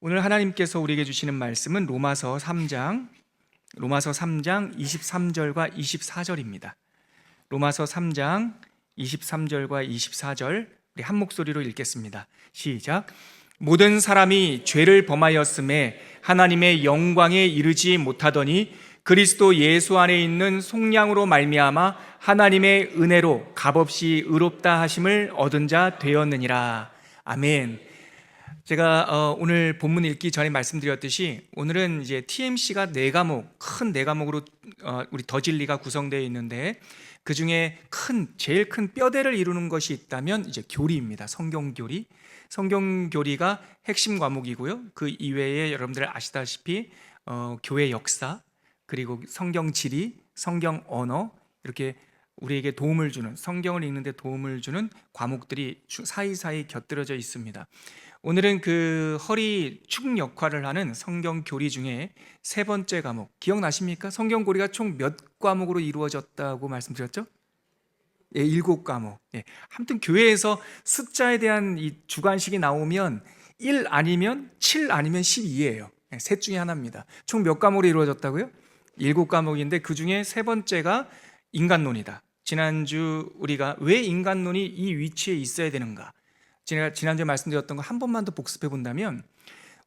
오늘 하나님께서 우리에게 주시는 말씀은 로마서 3장 23절과 24절입니다. 로마서 3장 23절과 24절 우리 한 목소리로 읽겠습니다. 시작. 모든 사람이 죄를 범하였음에 하나님의 영광에 이르지 못하더니 그리스도 예수 안에 있는 속량으로 말미암아 하나님의 은혜로 값없이 의롭다 하심을 얻은 자 되었느니라. 아멘. 제가 오늘 본문 읽기 전에 말씀드렸듯이 오늘은 이제 TMC가 큰 네 과목으로 우리 더 진리가 구성되어 있는데 그 중에 제일 큰 뼈대를 이루는 것이 있다면 이제 교리입니다. 성경교리. 성경교리가 핵심 과목이고요. 그 이외에 여러분들 아시다시피 교회 역사, 그리고 성경 지리, 성경 언어, 이렇게 우리에게 도움을 주는, 성경을 읽는 데 도움을 주는 과목들이 사이사이 곁들여져 있습니다. 오늘은 그 허리 축 역할을 하는 성경 교리 중에 세 번째 과목, 기억나십니까? 성경 교리가 총 몇 과목으로 이루어졌다고 말씀드렸죠? 예, 7과목. 예. 아무튼 교회에서 숫자에 대한 이 주관식이 나오면 1 아니면 7 아니면 12예요. 예, 셋 중에 하나입니다. 총 몇 과목으로 이루어졌다고요? 7과목인데 그 중에 세 번째가 인간론이다. 지난주 우리가 왜 인간론이 이 위치에 있어야 되는가? 제가 지난주에 말씀드렸던 거 한 번만 더 복습해 본다면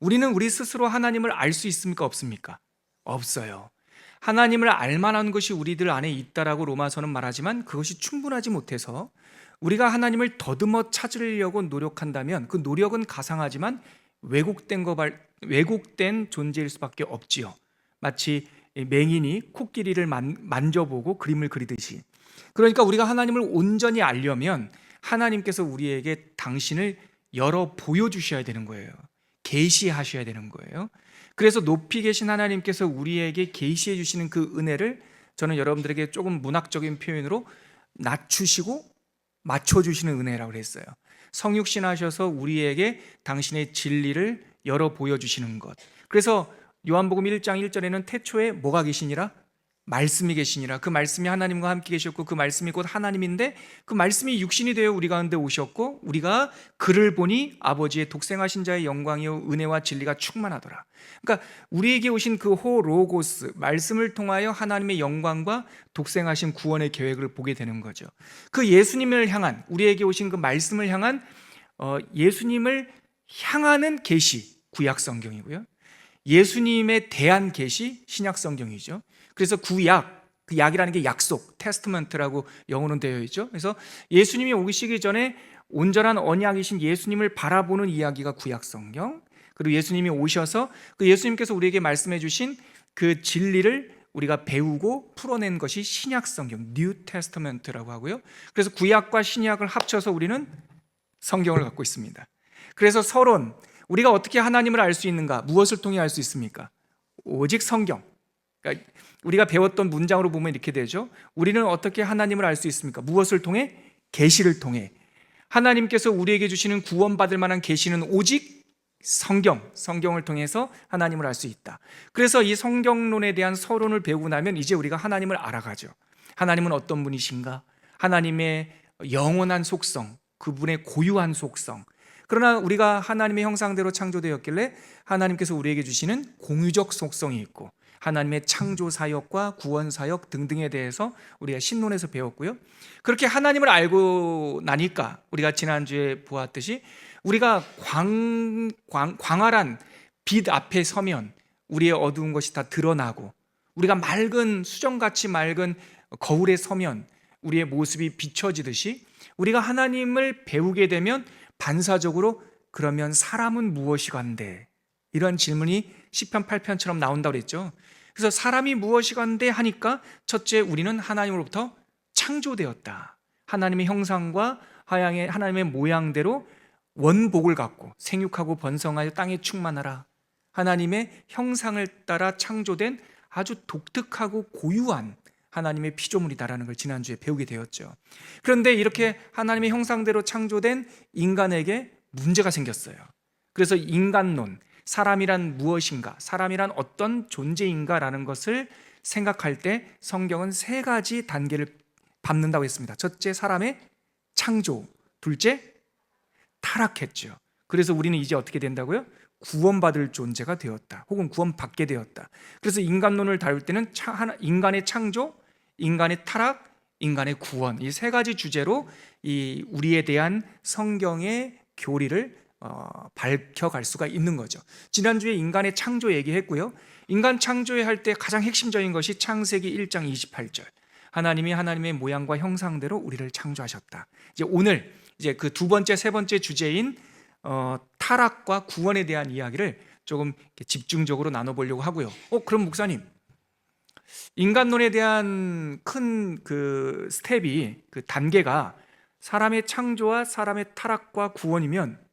우리는 우리 스스로 하나님을 알 수 있습니까? 없습니까? 없어요. 하나님을 알 만한 것이 우리들 안에 있다라고 로마서는 말하지만 그것이 충분하지 못해서 우리가 하나님을 더듬어 찾으려고 노력한다면 그 노력은 가상하지만 왜곡된 존재일 수밖에 없지요. 마치 맹인이 코끼리를 만져보고 그림을 그리듯이. 그러니까 우리가 하나님을 온전히 알려면 하나님께서 우리에게 당신을 열어 보여주셔야 되는 거예요. 계시하셔야 되는 거예요. 그래서 높이 계신 하나님께서 우리에게 계시해 주시는 그 은혜를 저는 여러분들에게 조금 문학적인 표현으로 낮추시고 맞춰주시는 은혜라고 그랬어요. 성육신 하셔서 우리에게 당신의 진리를 열어 보여주시는 것. 그래서 요한복음 1장 1절에는 태초에 뭐가 계시니라? 말씀이 계시니라. 그 말씀이 하나님과 함께 계셨고 그 말씀이 곧 하나님인데 그 말씀이 육신이 되어 우리 가운데 오셨고 우리가 그를 보니 아버지의 독생하신 자의 영광이요 은혜와 진리가 충만하더라. 그러니까 우리에게 오신 그 호로고스 말씀을 통하여 하나님의 영광과 독생하신 구원의 계획을 보게 되는 거죠. 그 예수님을 향한 우리에게 오신 그 말씀을 향한 예수님을 향하는 계시 구약 성경이고요. 예수님에 대한 계시 신약 성경이죠. 그래서 구약, 그 약이라는 게 약속, 테스트먼트라고 영어로는 되어 있죠. 그래서 예수님이 오시기 전에 온전한 언약이신 예수님을 바라보는 이야기가 구약 성경. 그리고 예수님이 오셔서 그 예수님께서 우리에게 말씀해 주신 그 진리를 우리가 배우고 풀어낸 것이 신약 성경, 뉴 테스트먼트라고 하고요. 그래서 구약과 신약을 합쳐서 우리는 성경을 갖고 있습니다. 그래서 서론, 우리가 어떻게 하나님을 알 수 있는가? 무엇을 통해 알 수 있습니까? 오직 성경. 그러니까 우리가 배웠던 문장으로 보면 이렇게 되죠. 우리는 어떻게 하나님을 알 수 있습니까? 무엇을 통해? 계시를 통해. 하나님께서 우리에게 주시는 구원받을 만한 계시는 오직 성경을 통해서 하나님을 알 수 있다. 그래서 이 성경론에 대한 서론을 배우고 나면 이제 우리가 하나님을 알아가죠. 하나님은 어떤 분이신가? 하나님의 영원한 속성, 그분의 고유한 속성. 그러나 우리가 하나님의 형상대로 창조되었길래 하나님께서 우리에게 주시는 공유적 속성이 있고 하나님의 창조 사역과 구원 사역 등등에 대해서 우리가 신론에서 배웠고요. 그렇게 하나님을 알고 나니까 우리가 지난주에 보았듯이 우리가 광활한 빛 앞에 서면 우리의 어두운 것이 다 드러나고 우리가 수정같이 맑은 거울에 서면 우리의 모습이 비춰지듯이 우리가 하나님을 배우게 되면 반사적으로 그러면 사람은 무엇이간데? 이런 질문이 시편 8편처럼 나온다고 그랬죠. 그래서 사람이 무엇이간데 하니까 첫째 우리는 하나님으로부터 창조되었다. 하나님의 형상과 하나님의 모양대로 원복을 갖고 생육하고 번성하여 땅에 충만하라. 하나님의 형상을 따라 창조된 아주 독특하고 고유한 하나님의 피조물이다라는 걸 지난주에 배우게 되었죠. 그런데 이렇게 하나님의 형상대로 창조된 인간에게 문제가 생겼어요. 그래서 인간론, 사람이란 무엇인가, 사람이란 어떤 존재인가라는 것을 생각할 때 성경은 3가지 단계를 밟는다고 했습니다. 첫째, 사람의 창조. 둘째, 타락했죠. 그래서 우리는 이제 어떻게 된다고요? 구원받을 존재가 되었다, 혹은 구원받게 되었다. 그래서 인간론을 다룰 때는 인간의 창조, 인간의 타락, 인간의 구원, 이 세 가지 주제로 이 우리에 대한 성경의 교리를 밝혀갈 수가 있는 거죠. 지난주에 인간의 창조 얘기했고요. 인간 창조에 할 때 가장 핵심적인 것이 창세기 1장 28절. 하나님이 하나님의 모양과 형상대로 우리를 창조하셨다. 이제 오늘 이제 그 두 번째, 세 번째 주제인 타락과 구원에 대한 이야기를 조금 집중적으로 나눠보려고 하고요. 그럼 목사님, 인간론에 대한 큰 그 스텝이, 그 단계가 사람의 창조와 사람의 타락과 구원이면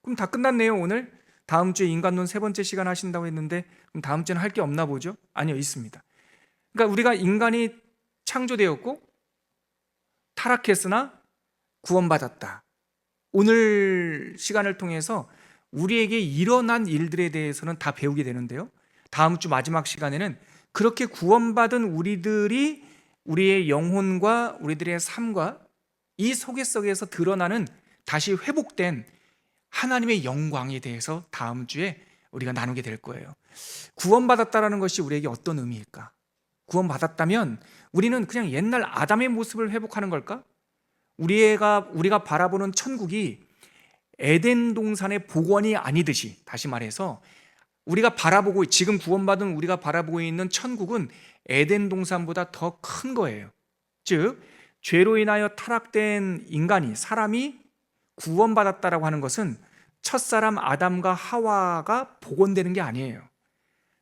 그럼 다 끝났네요. 오늘 다음 주에 인간론 세 번째 시간 하신다고 했는데 그럼 다음 주에는 할 게 없나 보죠? 아니요, 있습니다. 그러니까 우리가 인간이 창조되었고 타락했으나 구원받았다. 오늘 시간을 통해서 우리에게 일어난 일들에 대해서는 다 배우게 되는데요, 다음 주 마지막 시간에는 그렇게 구원받은 우리들이 우리의 영혼과 우리들의 삶과 이 속에서 드러나는 다시 회복된 하나님의 영광에 대해서 다음 주에 우리가 나누게 될 거예요. 구원받았다라는 것이 우리에게 어떤 의미일까? 구원받았다면 우리는 그냥 옛날 아담의 모습을 회복하는 걸까? 우리가 바라보는 천국이 에덴 동산의 복원이 아니듯이, 다시 말해서 지금 구원받은 우리가 바라보고 있는 천국은 에덴 동산보다 더 큰 거예요. 즉, 죄로 인하여 타락된 사람이 구원받았다라고 하는 것은 첫사람 아담과 하와가 복원되는 게 아니에요.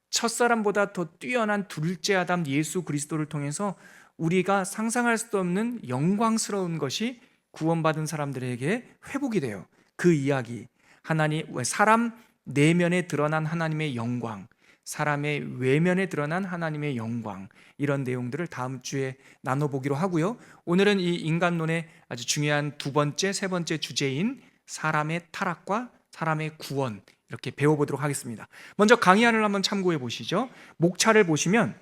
첫사람보다 더 뛰어난 둘째 아담 예수 그리스도를 통해서 우리가 상상할 수도 없는 영광스러운 것이 구원받은 사람들에게 회복이 돼요. 그 이야기, 사람 내면에 드러난 하나님의 영광, 사람의 외면에 드러난 하나님의 영광, 이런 내용들을 다음 주에 나눠보기로 하고요. 오늘은 이 인간론의 아주 중요한 두 번째, 세 번째 주제인 사람의 타락과 사람의 구원, 이렇게 배워보도록 하겠습니다. 먼저 강의안을 한번 참고해 보시죠. 목차를 보시면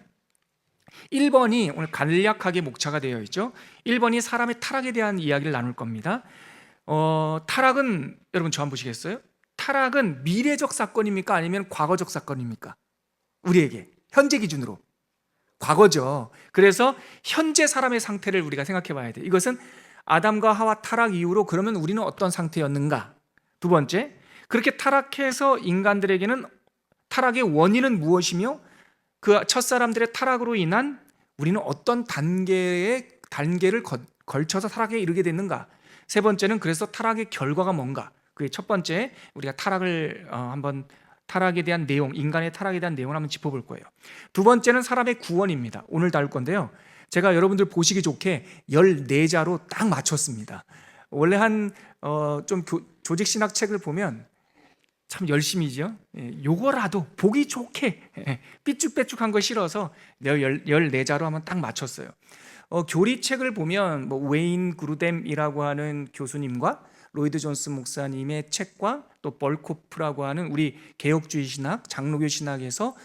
1번이 오늘 간략하게 목차가 되어 있죠. 1번이 사람의 타락에 대한 이야기를 나눌 겁니다. 타락은, 여러분 저 한번 보시겠어요? 타락은 미래적 사건입니까? 아니면 과거적 사건입니까? 우리에게 현재 기준으로 과거죠. 그래서 현재 사람의 상태를 우리가 생각해 봐야 돼요. 이것은 아담과 하와 타락 이후로 그러면 우리는 어떤 상태였는가? 두 번째, 그렇게 타락해서 인간들에게는 타락의 원인은 무엇이며 그 첫사람들의 타락으로 인한 우리는 어떤 단계를 걸쳐서 타락에 이르게 됐는가? 세 번째는 그래서 타락의 결과가 뭔가? 그게 첫 번째, 우리가 타락에 대한 내용, 인간의 타락에 대한 내용을 한번 짚어볼 거예요. 두 번째는 사람의 구원입니다. 오늘 다룰 건데요, 제가 여러분들 보시기 좋게 14자로 딱 맞췄습니다. 원래 좀 조직신학 책을 보면 참 열심히죠. 요거라도 보기 좋게 삐쭉빼쭉한 거 싫어서 14자로 한번 딱 맞췄어요. 교리책을 보면 웨인 그루뎀이라고 하는 교수님과 로이드 존스 목사님의 책과 또 벌코프라고 하는 우리 개혁주의 신학, 장로교 신학에서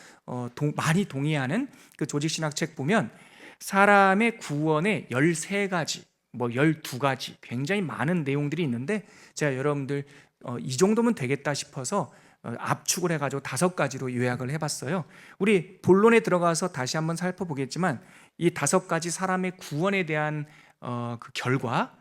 많이 동의하는 그 조직신학 책 보면 사람의 구원의 13가지, 12가지 굉장히 많은 내용들이 있는데, 제가 여러분들 이 정도면 되겠다 싶어서 압축을 해가지고 5가지로 요약을 해봤어요. 우리 본론에 들어가서 다시 한번 살펴보겠지만 이 5가지 사람의 구원에 대한 그 결과,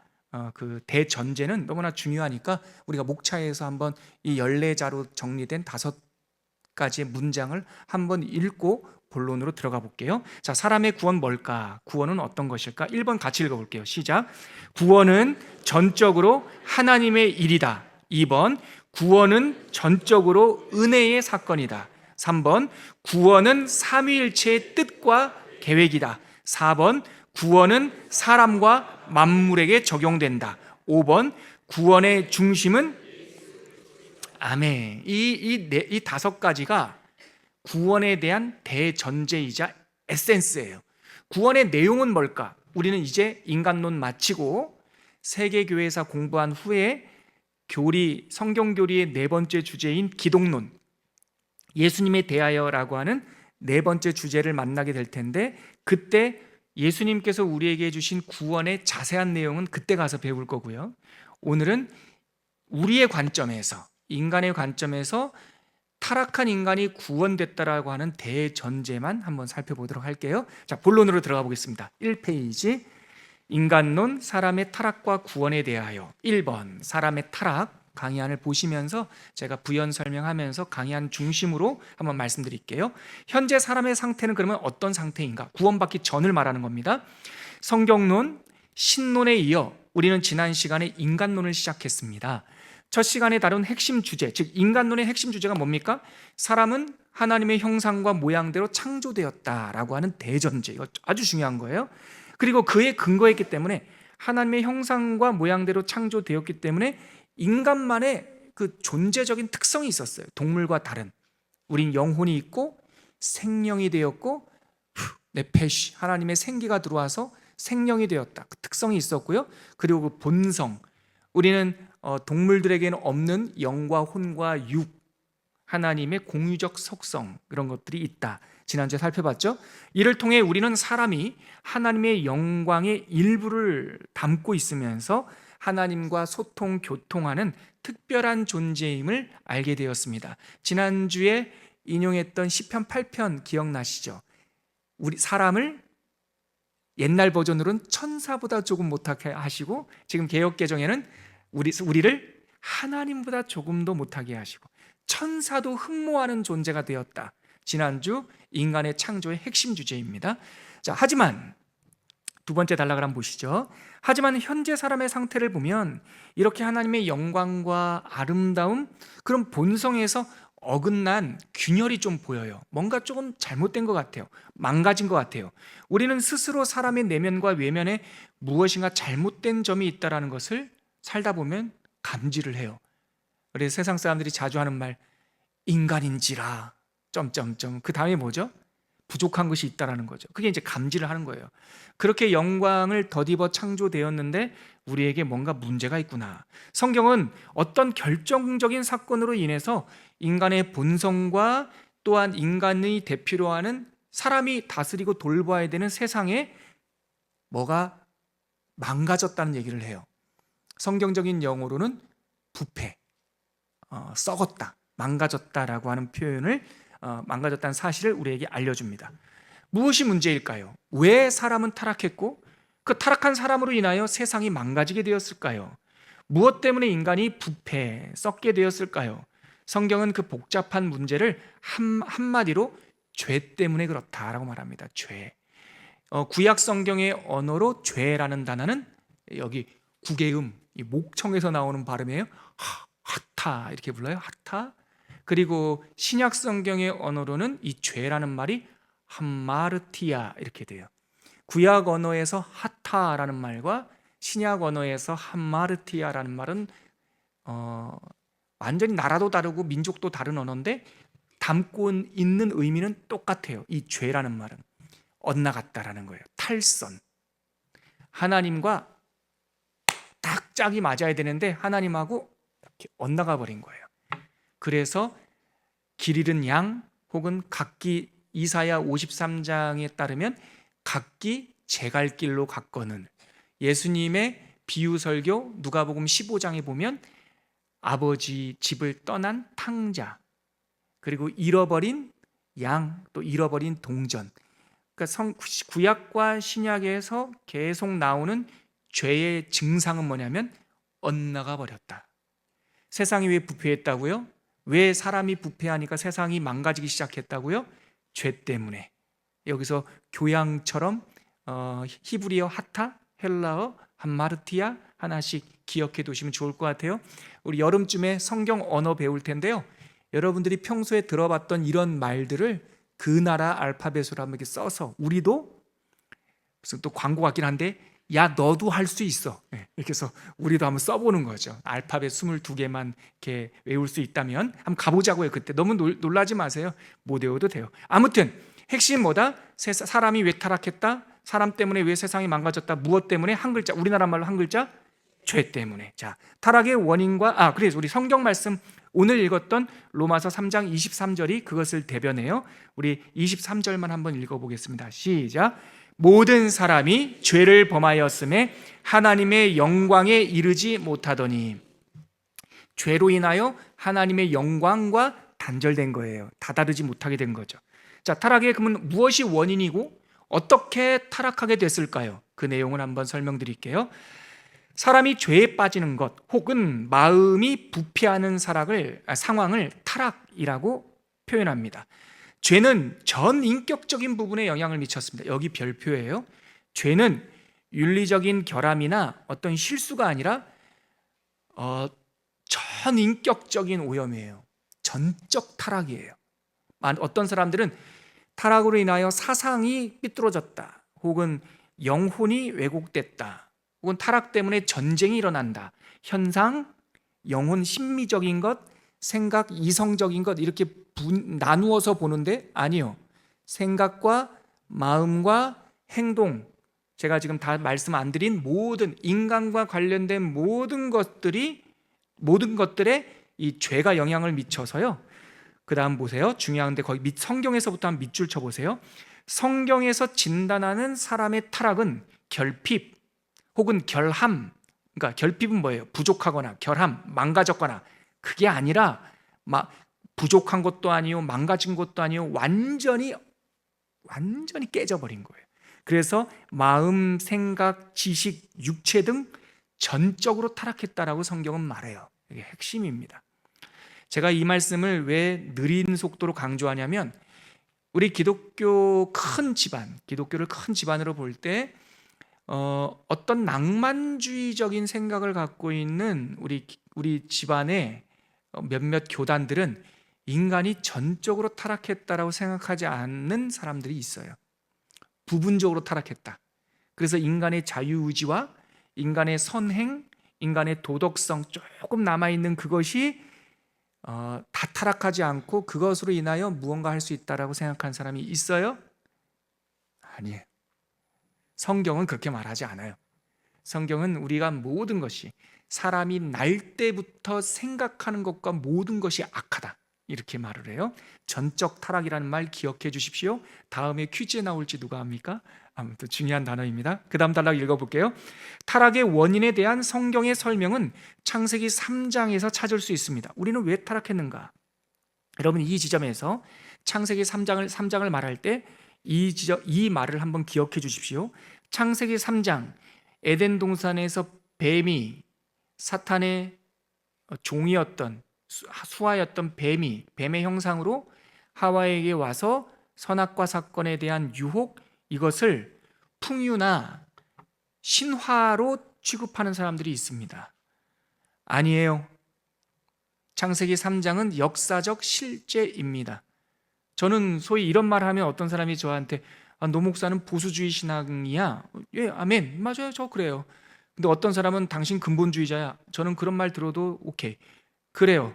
그 대전제는 너무나 중요하니까 우리가 목차에서 한번 이 14자로 정리된 5가지의 문장을 한번 읽고 본론으로 들어가 볼게요. 자, 사람의 구원 뭘까? 구원은 어떤 것일까? 1번 같이 읽어볼게요. 시작. 구원은 전적으로 하나님의 일이다. 2번, 구원은 전적으로 은혜의 사건이다. 3번, 구원은 삼위일체의 뜻과 계획이다. 4번, 구원은 사람과 만물에게 적용된다. 5번, 구원의 중심은 아멘. 이 5가지가 구원에 대한 대전제이자 에센스예요. 구원의 내용은 뭘까? 우리는 이제 인간론 마치고 세계교회에서 공부한 후에 성경교리의 4번째 주제인 기독론, 예수님에 대하여라고 하는 4번째 주제를 만나게 될 텐데, 그때 예수님께서 우리에게 주신 구원의 자세한 내용은 그때 가서 배울 거고요. 오늘은 우리의 관점에서, 인간의 관점에서 타락한 인간이 구원됐다라고 하는 대전제만 한번 살펴보도록 할게요. 자, 본론으로 들어가 보겠습니다. 1페이지. 인간론, 사람의 타락과 구원에 대하여. 1번 사람의 타락 강의안을 보시면서 제가 부연 설명하면서 강의안 중심으로 한번 말씀드릴게요. 현재 사람의 상태는 그러면 어떤 상태인가? 구원받기 전을 말하는 겁니다. 성경론, 신론에 이어 우리는 지난 시간에 인간론을 시작했습니다. 첫 시간에 다룬 핵심 주제, 즉 인간론의 핵심 주제가 뭡니까? 사람은 하나님의 형상과 모양대로 창조되었다라고 하는 대전제, 이거 아주 중요한 거예요. 그리고 그에 근거했기 때문에 하나님의 형상과 모양대로 창조되었기 때문에 인간만의 그 존재적인 특성이 있었어요. 동물과 다른. 우린 영혼이 있고 생명이 되었고 네페시, 하나님의 생기가 들어와서 생명이 되었다. 그 특성이 있었고요. 그리고 그 본성, 우리는 동물들에게는 없는 영과 혼과 육, 하나님의 공유적 속성, 그런 것들이 있다. 지난주에 살펴봤죠. 이를 통해 우리는 사람이 하나님의 영광의 일부를 담고 있으면서 하나님과 소통, 교통하는 특별한 존재임을 알게 되었습니다. 지난주에 인용했던 시편 8편 기억나시죠? 우리 사람을 옛날 버전으로는 천사보다 조금 못하게 하시고, 지금 개역개정에는 우리를 하나님보다 조금 더 못하게 하시고 천사도 흠모하는 존재가 되었다. 지난주 인간의 창조의 핵심 주제입니다. 자, 하지만 두 번째 단락을 한번 보시죠. 하지만 현재 사람의 상태를 보면 이렇게 하나님의 영광과 아름다움, 그런 본성에서 어긋난 균열이 좀 보여요. 뭔가 조금 잘못된 것 같아요. 망가진 것 같아요. 우리는 스스로 사람의 내면과 외면에 무엇인가 잘못된 점이 있다는 것을 살다 보면 감지를 해요. 그래서 세상 사람들이 자주 하는 말, 인간인지라 점점점, 그 다음에 뭐죠? 부족한 것이 있다라는 거죠. 그게 이제 감지를 하는 거예요. 그렇게 영광을 덧입어 창조되었는데 우리에게 뭔가 문제가 있구나. 성경은 어떤 결정적인 사건으로 인해서 인간의 본성과 또한 인간의 대표로 하는 사람이 다스리고 돌봐야 되는 세상에 뭐가 망가졌다는 얘기를 해요. 성경적인 용어로는 부패, 썩었다, 망가졌다라고 하는 표현을, 망가졌다는 사실을 우리에게 알려줍니다. 무엇이 문제일까요? 왜 사람은 타락했고 그 타락한 사람으로 인하여 세상이 망가지게 되었을까요? 무엇 때문에 인간이 부패, 썩게 되었을까요? 성경은 그 복잡한 문제를 한마디로 죄 때문에 그렇다라고 말합니다. 죄. 구약 성경의 언어로 죄라는 단어는 여기 구개음, 이 목청에서 나오는 발음이에요. 하타 이렇게 불러요. 하타. 그리고 신약 성경의 언어로는 이 죄라는 말이 함마르티아 이렇게 돼요. 구약 언어에서 하타라는 말과 신약 언어에서 함마르티아라는 말은 완전히 나라도 다르고 민족도 다른 언어인데 담고 있는 의미는 똑같아요. 이 죄라는 말은 엇나갔다라는 거예요. 탈선. 하나님과 딱 짝이 맞아야 되는데 하나님하고 이렇게 엇나가 버린 거예요. 그래서 길 잃은 양, 혹은 각기 이사야 53장에 따르면 각기 제 갈 길로 갔거늘, 예수님의 비유 설교 누가복음 15장에 보면 아버지 집을 떠난 탕자, 그리고 잃어버린 양, 또 잃어버린 동전. 그러니까 구약과 신약에서 계속 나오는 죄의 증상은 뭐냐면 엇나가 버렸다. 세상이 왜 부패했다고요? 왜 사람이 부패하니까 세상이 망가지기 시작했다고요? 죄 때문에. 여기서 교양처럼 히브리어 하타, 헬라어 함마르티아 하나씩 기억해 두시면 좋을 것 같아요. 우리 여름쯤에 성경 언어 배울 텐데요, 여러분들이 평소에 들어봤던 이런 말들을 그 나라 알파벳으로 한번 이렇게 써서, 우리도 무슨 또 광고 같긴 한데 야 너도 할 수 있어, 이렇게 해서 우리도 한번 써보는 거죠. 알파벳 22개만 이렇게 외울 수 있다면 한번 가보자고요. 그때 너무 놀라지 마세요. 못 외워도 돼요. 아무튼 핵심 뭐다? 사람이 왜 타락했다? 사람 때문에 왜 세상이 망가졌다? 무엇 때문에? 한 글자, 우리나라 말로 한 글자, 죄 때문에. 자, 타락의 원인과 그래서 우리 성경 말씀 오늘 읽었던 로마서 3장 23절이 그것을 대변해요. 우리 23절만 한번 읽어보겠습니다. 시작. 모든 사람이 죄를 범하였음에 하나님의 영광에 이르지 못하더니. 죄로 인하여 하나님의 영광과 단절된 거예요. 다다르지 못하게 된 거죠. 자, 타락의 그러면 무엇이 원인이고 어떻게 타락하게 됐을까요? 그 내용을 한번 설명드릴게요. 사람이 죄에 빠지는 것 혹은 마음이 부패하는 상황을 타락이라고 표현합니다. 죄는 전 인격적인 부분에 영향을 미쳤습니다. 여기 별표예요. 죄는 윤리적인 결함이나 어떤 실수가 아니라 전 인격적인 오염이에요. 전적 타락이에요. 어떤 사람들은 타락으로 인하여 사상이 삐뚤어졌다, 혹은 영혼이 왜곡됐다, 혹은 타락 때문에 전쟁이 일어난다, 현상, 영혼 심미적인 것, 생각 이성적인 것, 이렇게 나누어서 보는데 아니요. 생각과 마음과 행동, 제가 지금 다 말씀 안 드린 모든 인간과 관련된 모든 것들에 이 죄가 영향을 미쳐서요. 그 다음 보세요. 중요한데 거기 성경에서부터 한 밑줄 쳐보세요. 성경에서 진단하는 사람의 타락은 결핍 혹은 결함, 그러니까 결핍은 뭐예요? 부족하거나 결함, 망가졌거나, 그게 아니라 부족한 것도 아니요, 망가진 것도 아니요, 완전히 깨져버린 거예요. 그래서 마음, 생각, 지식, 육체 등 전적으로 타락했다라고 성경은 말해요. 이게 핵심입니다. 제가 이 말씀을 왜 느린 속도로 강조하냐면, 우리 기독교를 큰 집안으로 볼 때 어떤 낭만주의적인 생각을 갖고 있는 우리 집안의 몇몇 교단들은 인간이 전적으로 타락했다라고 생각하지 않는 사람들이 있어요. 부분적으로 타락했다. 그래서 인간의 자유의지와 인간의 선행, 인간의 도덕성 조금 남아있는 그것이 다 타락하지 않고 그것으로 인하여 무언가 할 수 있다라고 생각하는 사람이 있어요? 아니에요. 성경은 그렇게 말하지 않아요. 성경은 우리가 모든 것이, 사람이 날 때부터 생각하는 것과 모든 것이 악하다, 이렇게 말을 해요. 전적 타락이라는 말 기억해 주십시오. 다음에 퀴즈에 나올지 누가 압니까? 아무튼 중요한 단어입니다. 그 다음 단락 읽어볼게요. 타락의 원인에 대한 성경의 설명은 창세기 3장에서 찾을 수 있습니다. 우리는 왜 타락했는가? 여러분, 이 지점에서 창세기 3장을 말할 때 이 말을 한번 기억해 주십시오. 창세기 3장, 에덴 동산에서 뱀이, 사탄의 종이었던, 수하였던 뱀의 형상으로 하와에게 와서 선악과 사건에 대한 유혹, 이것을 풍유나 신화로 취급하는 사람들이 있습니다. 아니에요. 창세기 3장은 역사적 실제입니다. 저는 소위 이런 말 하면 어떤 사람이 저한테 노 목사는 보수주의 신앙이야. 예, 아멘. 맞아요. 저 그래요. 근데 어떤 사람은 당신 근본주의자야. 저는 그런 말 들어도 오케이. 그래요.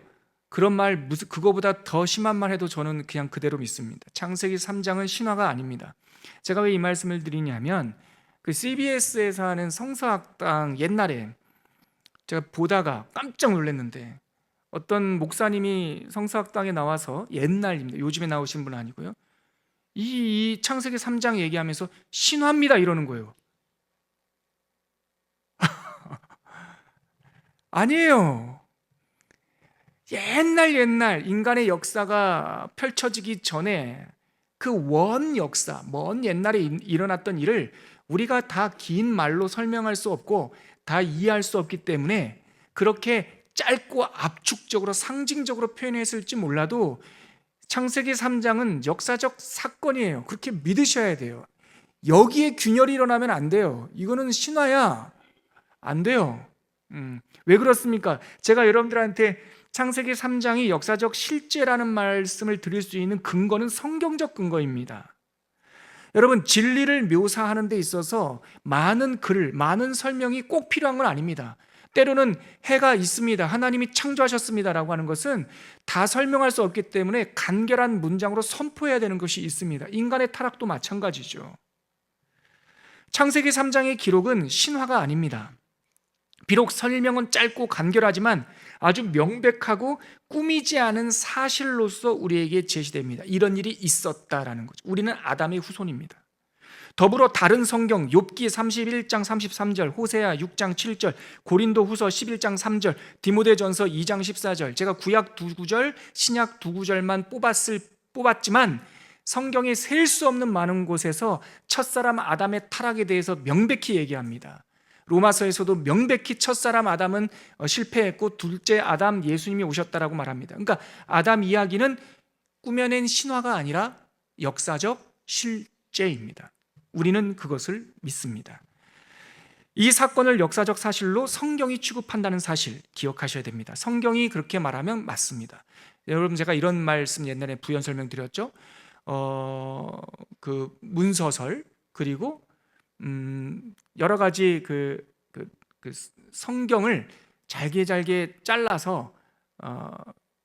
그런 말, 그거보다 더 심한 말 해도 저는 그냥 그대로 믿습니다. 창세기 3장은 신화가 아닙니다. 제가 왜 이 말씀을 드리냐면, 그 CBS에서 하는 성서학당, 옛날에 제가 보다가 깜짝 놀랐는데, 어떤 목사님이 성서학당에 나와서, 옛날입니다. 요즘에 나오신 분 아니고요. 이 창세기 3장 얘기하면서 신화입니다 이러는 거예요. 아니에요. 옛날 인간의 역사가 펼쳐지기 전에 그 먼 역사, 먼 옛날에 일어났던 일을 우리가 다 긴 말로 설명할 수 없고 다 이해할 수 없기 때문에 그렇게 짧고 압축적으로 상징적으로 표현했을지 몰라도 창세기 3장은 역사적 사건이에요. 그렇게 믿으셔야 돼요. 여기에 균열이 일어나면 안 돼요. 이거는 신화야. 안 돼요. 왜 그렇습니까? 제가 여러분들한테 창세기 3장이 역사적 실제라는 말씀을 드릴 수 있는 근거는 성경적 근거입니다. 여러분, 진리를 묘사하는 데 있어서 많은 글, 많은 설명이 꼭 필요한 건 아닙니다. 때로는 해가 있습니다, 하나님이 창조하셨습니다라고 하는 것은 다 설명할 수 없기 때문에 간결한 문장으로 선포해야 되는 것이 있습니다. 인간의 타락도 마찬가지죠. 창세기 3장의 기록은 신화가 아닙니다. 비록 설명은 짧고 간결하지만 아주 명백하고 꾸미지 않은 사실로서 우리에게 제시됩니다. 이런 일이 있었다라는 거죠. 우리는 아담의 후손입니다. 더불어 다른 성경 욥기 31장 33절, 호세아 6장 7절, 고린도후서 11장 3절, 디모데전서 2장 14절, 제가 구약 두 구절, 신약 두 구절만 뽑았지만 성경에 셀 수 없는 많은 곳에서 첫사람 아담의 타락에 대해서 명백히 얘기합니다. 로마서에서도 명백히 첫사람 아담은 실패했고 둘째 아담 예수님이 오셨다라고 말합니다. 그러니까 아담 이야기는 꾸며낸 신화가 아니라 역사적 실제입니다. 우리는 그것을 믿습니다. 이 사건을 역사적 사실로 성경이 취급한다는 사실 기억하셔야 됩니다. 성경이 그렇게 말하면 맞습니다. 여러분, 제가 이런 말씀 옛날에 부연 설명드렸죠. 그 문서설, 그리고 여러 가지 그 성경을 잘게 잘라서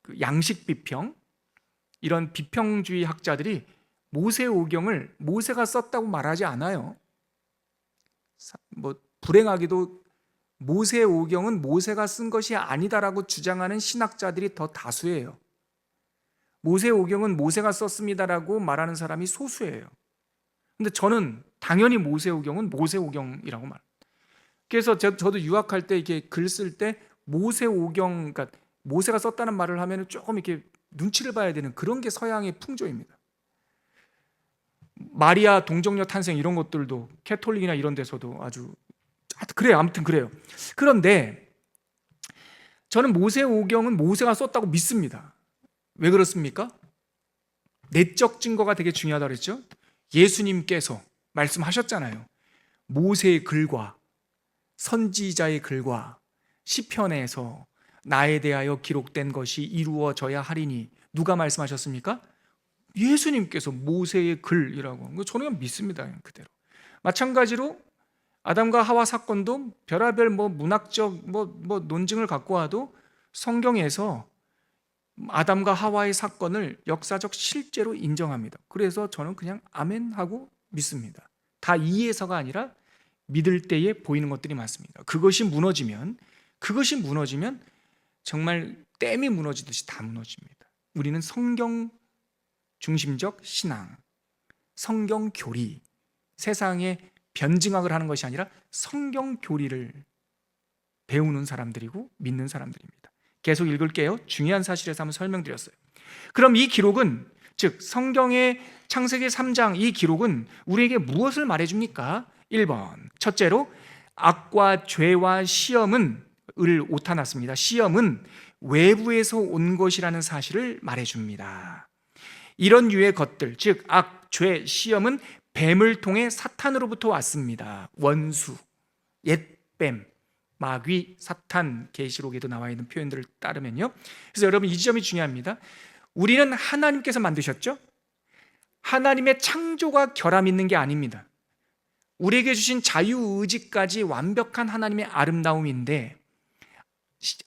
그 양식 비평, 이런 비평주의 학자들이 모세오경을 모세가 썼다고 말하지 않아요. 뭐 불행하게도 모세오경은 모세가 쓴 것이 아니다라고 주장하는 신학자들이 더 다수예요. 모세오경은 모세가 썼습니다라고 말하는 사람이 소수예요. 근데 저는 당연히 모세오경은 모세오경이라고 말합니다. 그래서 저도 유학할 때 이렇게 글 쓸 때 모세오경, 그러니까 모세가 썼다는 말을 하면 조금 이렇게 눈치를 봐야 되는 그런 게 서양의 풍조입니다. 마리아 동정녀 탄생 이런 것들도 캐톨릭이나 이런 데서도 아주 그래요. 아무튼 그래요. 그런데 저는 모세오경은 모세가 썼다고 믿습니다. 왜 그렇습니까? 내적 증거가 되게 중요하다고 그랬죠. 예수님께서 말씀하셨잖아요. 모세의 글과 선지자의 글과 시편에서 나에 대하여 기록된 것이 이루어져야 하리니, 누가 말씀하셨습니까? 예수님께서 모세의 글이라고. 저는 믿습니다. 그대로. 마찬가지로 아담과 하와 사건도 별의별 문학적 논증을 갖고 와도 성경에서 아담과 하와의 사건을 역사적 실제로 인정합니다. 그래서 저는 그냥 아멘하고 믿습니다. 다 이해해서가 아니라 믿을 때에 보이는 것들이 많습니다. 그것이 무너지면 정말 댐이 무너지듯이 다 무너집니다. 우리는 성경 중심적 신앙, 성경 교리, 세상에 변증학을 하는 것이 아니라 성경 교리를 배우는 사람들이고 믿는 사람들입니다. 계속 읽을게요. 중요한 사실에서 한번 설명드렸어요. 그럼 이 기록은, 즉 성경의 창세기 3장 이 기록은 우리에게 무엇을 말해줍니까? 1번, 첫째로 악과 죄와 시험은 을 오타났습니다. 시험은 외부에서 온 것이라는 사실을 말해줍니다. 이런 유의 것들, 즉 악, 죄, 시험은 뱀을 통해 사탄으로부터 왔습니다. 원수, 옛뱀, 마귀, 사탄, 계시록에도 나와 있는 표현들을 따르면요. 그래서 여러분, 이 지점이 중요합니다. 우리는 하나님께서 만드셨죠? 하나님의 창조가 결함 있는 게 아닙니다. 우리에게 주신 자유의지까지 완벽한 하나님의 아름다움인데,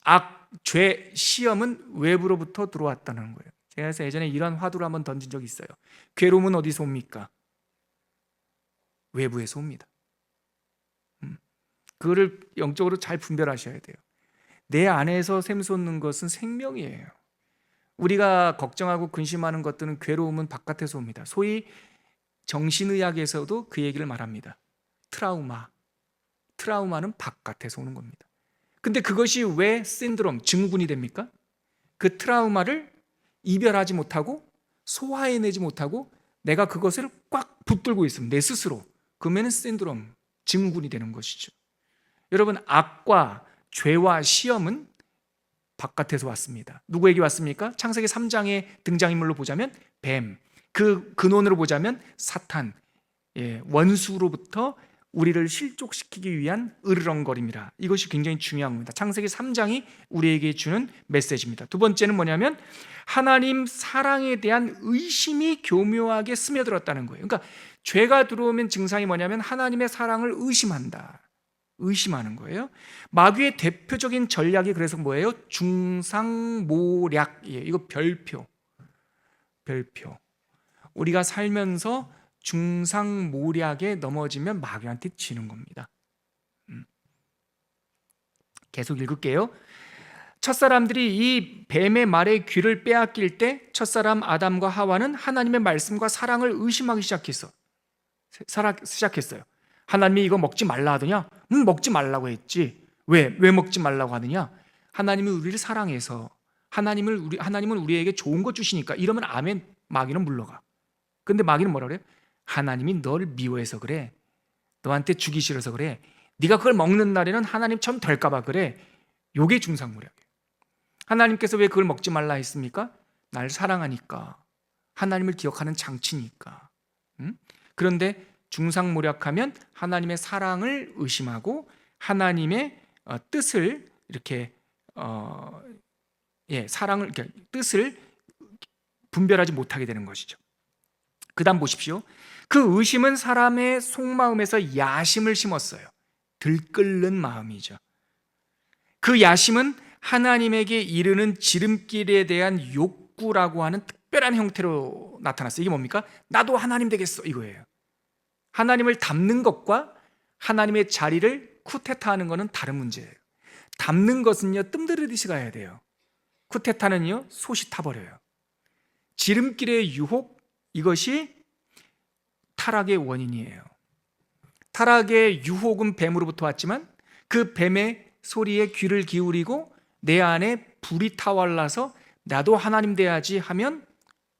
악, 죄, 시험은 외부로부터 들어왔다는 거예요. 제가 예전에 이런 화두를 한번 던진 적이 있어요. 괴로움은 어디서 옵니까? 외부에서 옵니다. 그거를 영적으로 잘 분별하셔야 돼요. 내 안에서 샘솟는 것은 생명이에요. 우리가 걱정하고 근심하는 것들은, 괴로움은 바깥에서 옵니다. 소위 정신의학에서도 그 얘기를 말합니다. 트라우마는 바깥에서 오는 겁니다. 근데 그것이 왜 신드롬, 증후군이 됩니까? 그 트라우마를 이별하지 못하고 소화해내지 못하고 내가 그것을 꽉 붙들고 있으면 내 스스로, 그러면 신드롬, 증후군이 되는 것이죠. 여러분, 악과 죄와 시험은 바깥에서 왔습니다. 누구에게 왔습니까? 창세기 3장의 등장인물로 보자면 뱀, 그 근원으로 보자면 사탄, 원수로부터 우리를 실족시키기 위한 으르렁거림이라. 이것이 굉장히 중요한 겁니다. 창세기 3장이 우리에게 주는 메시지입니다. 두 번째는 뭐냐면 하나님 사랑에 대한 의심이 교묘하게 스며들었다는 거예요. 그러니까 죄가 들어오면 증상이 뭐냐면 하나님의 사랑을 의심하는 거예요. 마귀의 대표적인 전략이 그래서 뭐예요? 중상모략이에요. 이거 별표. 우리가 살면서 중상모략에 넘어지면 마귀한테 지는 겁니다. 계속 읽을게요. 첫사람들이 이 뱀의 말에 귀를 빼앗길 때 첫사람 아담과 하와는 하나님의 말씀과 사랑을 의심하기 시작했어. 시작했어요. 하나님이 이거 먹지 말라 하더냐? 먹지 말라고 했지. 왜 먹지 말라고 하느냐? 하나님이 우리를 사랑해서 하나님은 우리에게 좋은 거 주시니까. 이러면 아멘. 마귀는 물러가. 근데 마귀는 뭐라 그래요? 하나님이 너를 미워해서 그래. 너한테 주기 싫어서 그래. 네가 그걸 먹는 날에는 하나님처럼 될까 봐 그래. 요게 중상모략이에요. 하나님께서 왜 그걸 먹지 말라 했습니까? 날 사랑하니까. 하나님을 기억하는 장치니까. 그런데 중상모략하면 하나님의 사랑을 의심하고 하나님의 뜻을 이렇게 사랑을 뜻을 분별하지 못하게 되는 것이죠. 그다음 보십시오. 그 의심은 사람의 속마음에서 야심을 심었어요. 들끓는 마음이죠. 그 야심은 하나님에게 이르는 지름길에 대한 욕구라고 하는 특별한 형태로 나타났어요. 이게 뭡니까? 나도 하나님 되겠어, 이거예요. 하나님을 닮는 것과 하나님의 자리를 쿠데타하는 것은 다른 문제예요. 닮는 것은요, 뜸들이듯이 가야 돼요. 쿠데타는요, 솥이 타버려요. 지름길의 유혹, 이것이 타락의 원인이에요. 타락의 유혹은 뱀으로부터 왔지만 그 뱀의 소리에 귀를 기울이고 내 안에 불이 타올라서 나도 하나님 돼야지 하면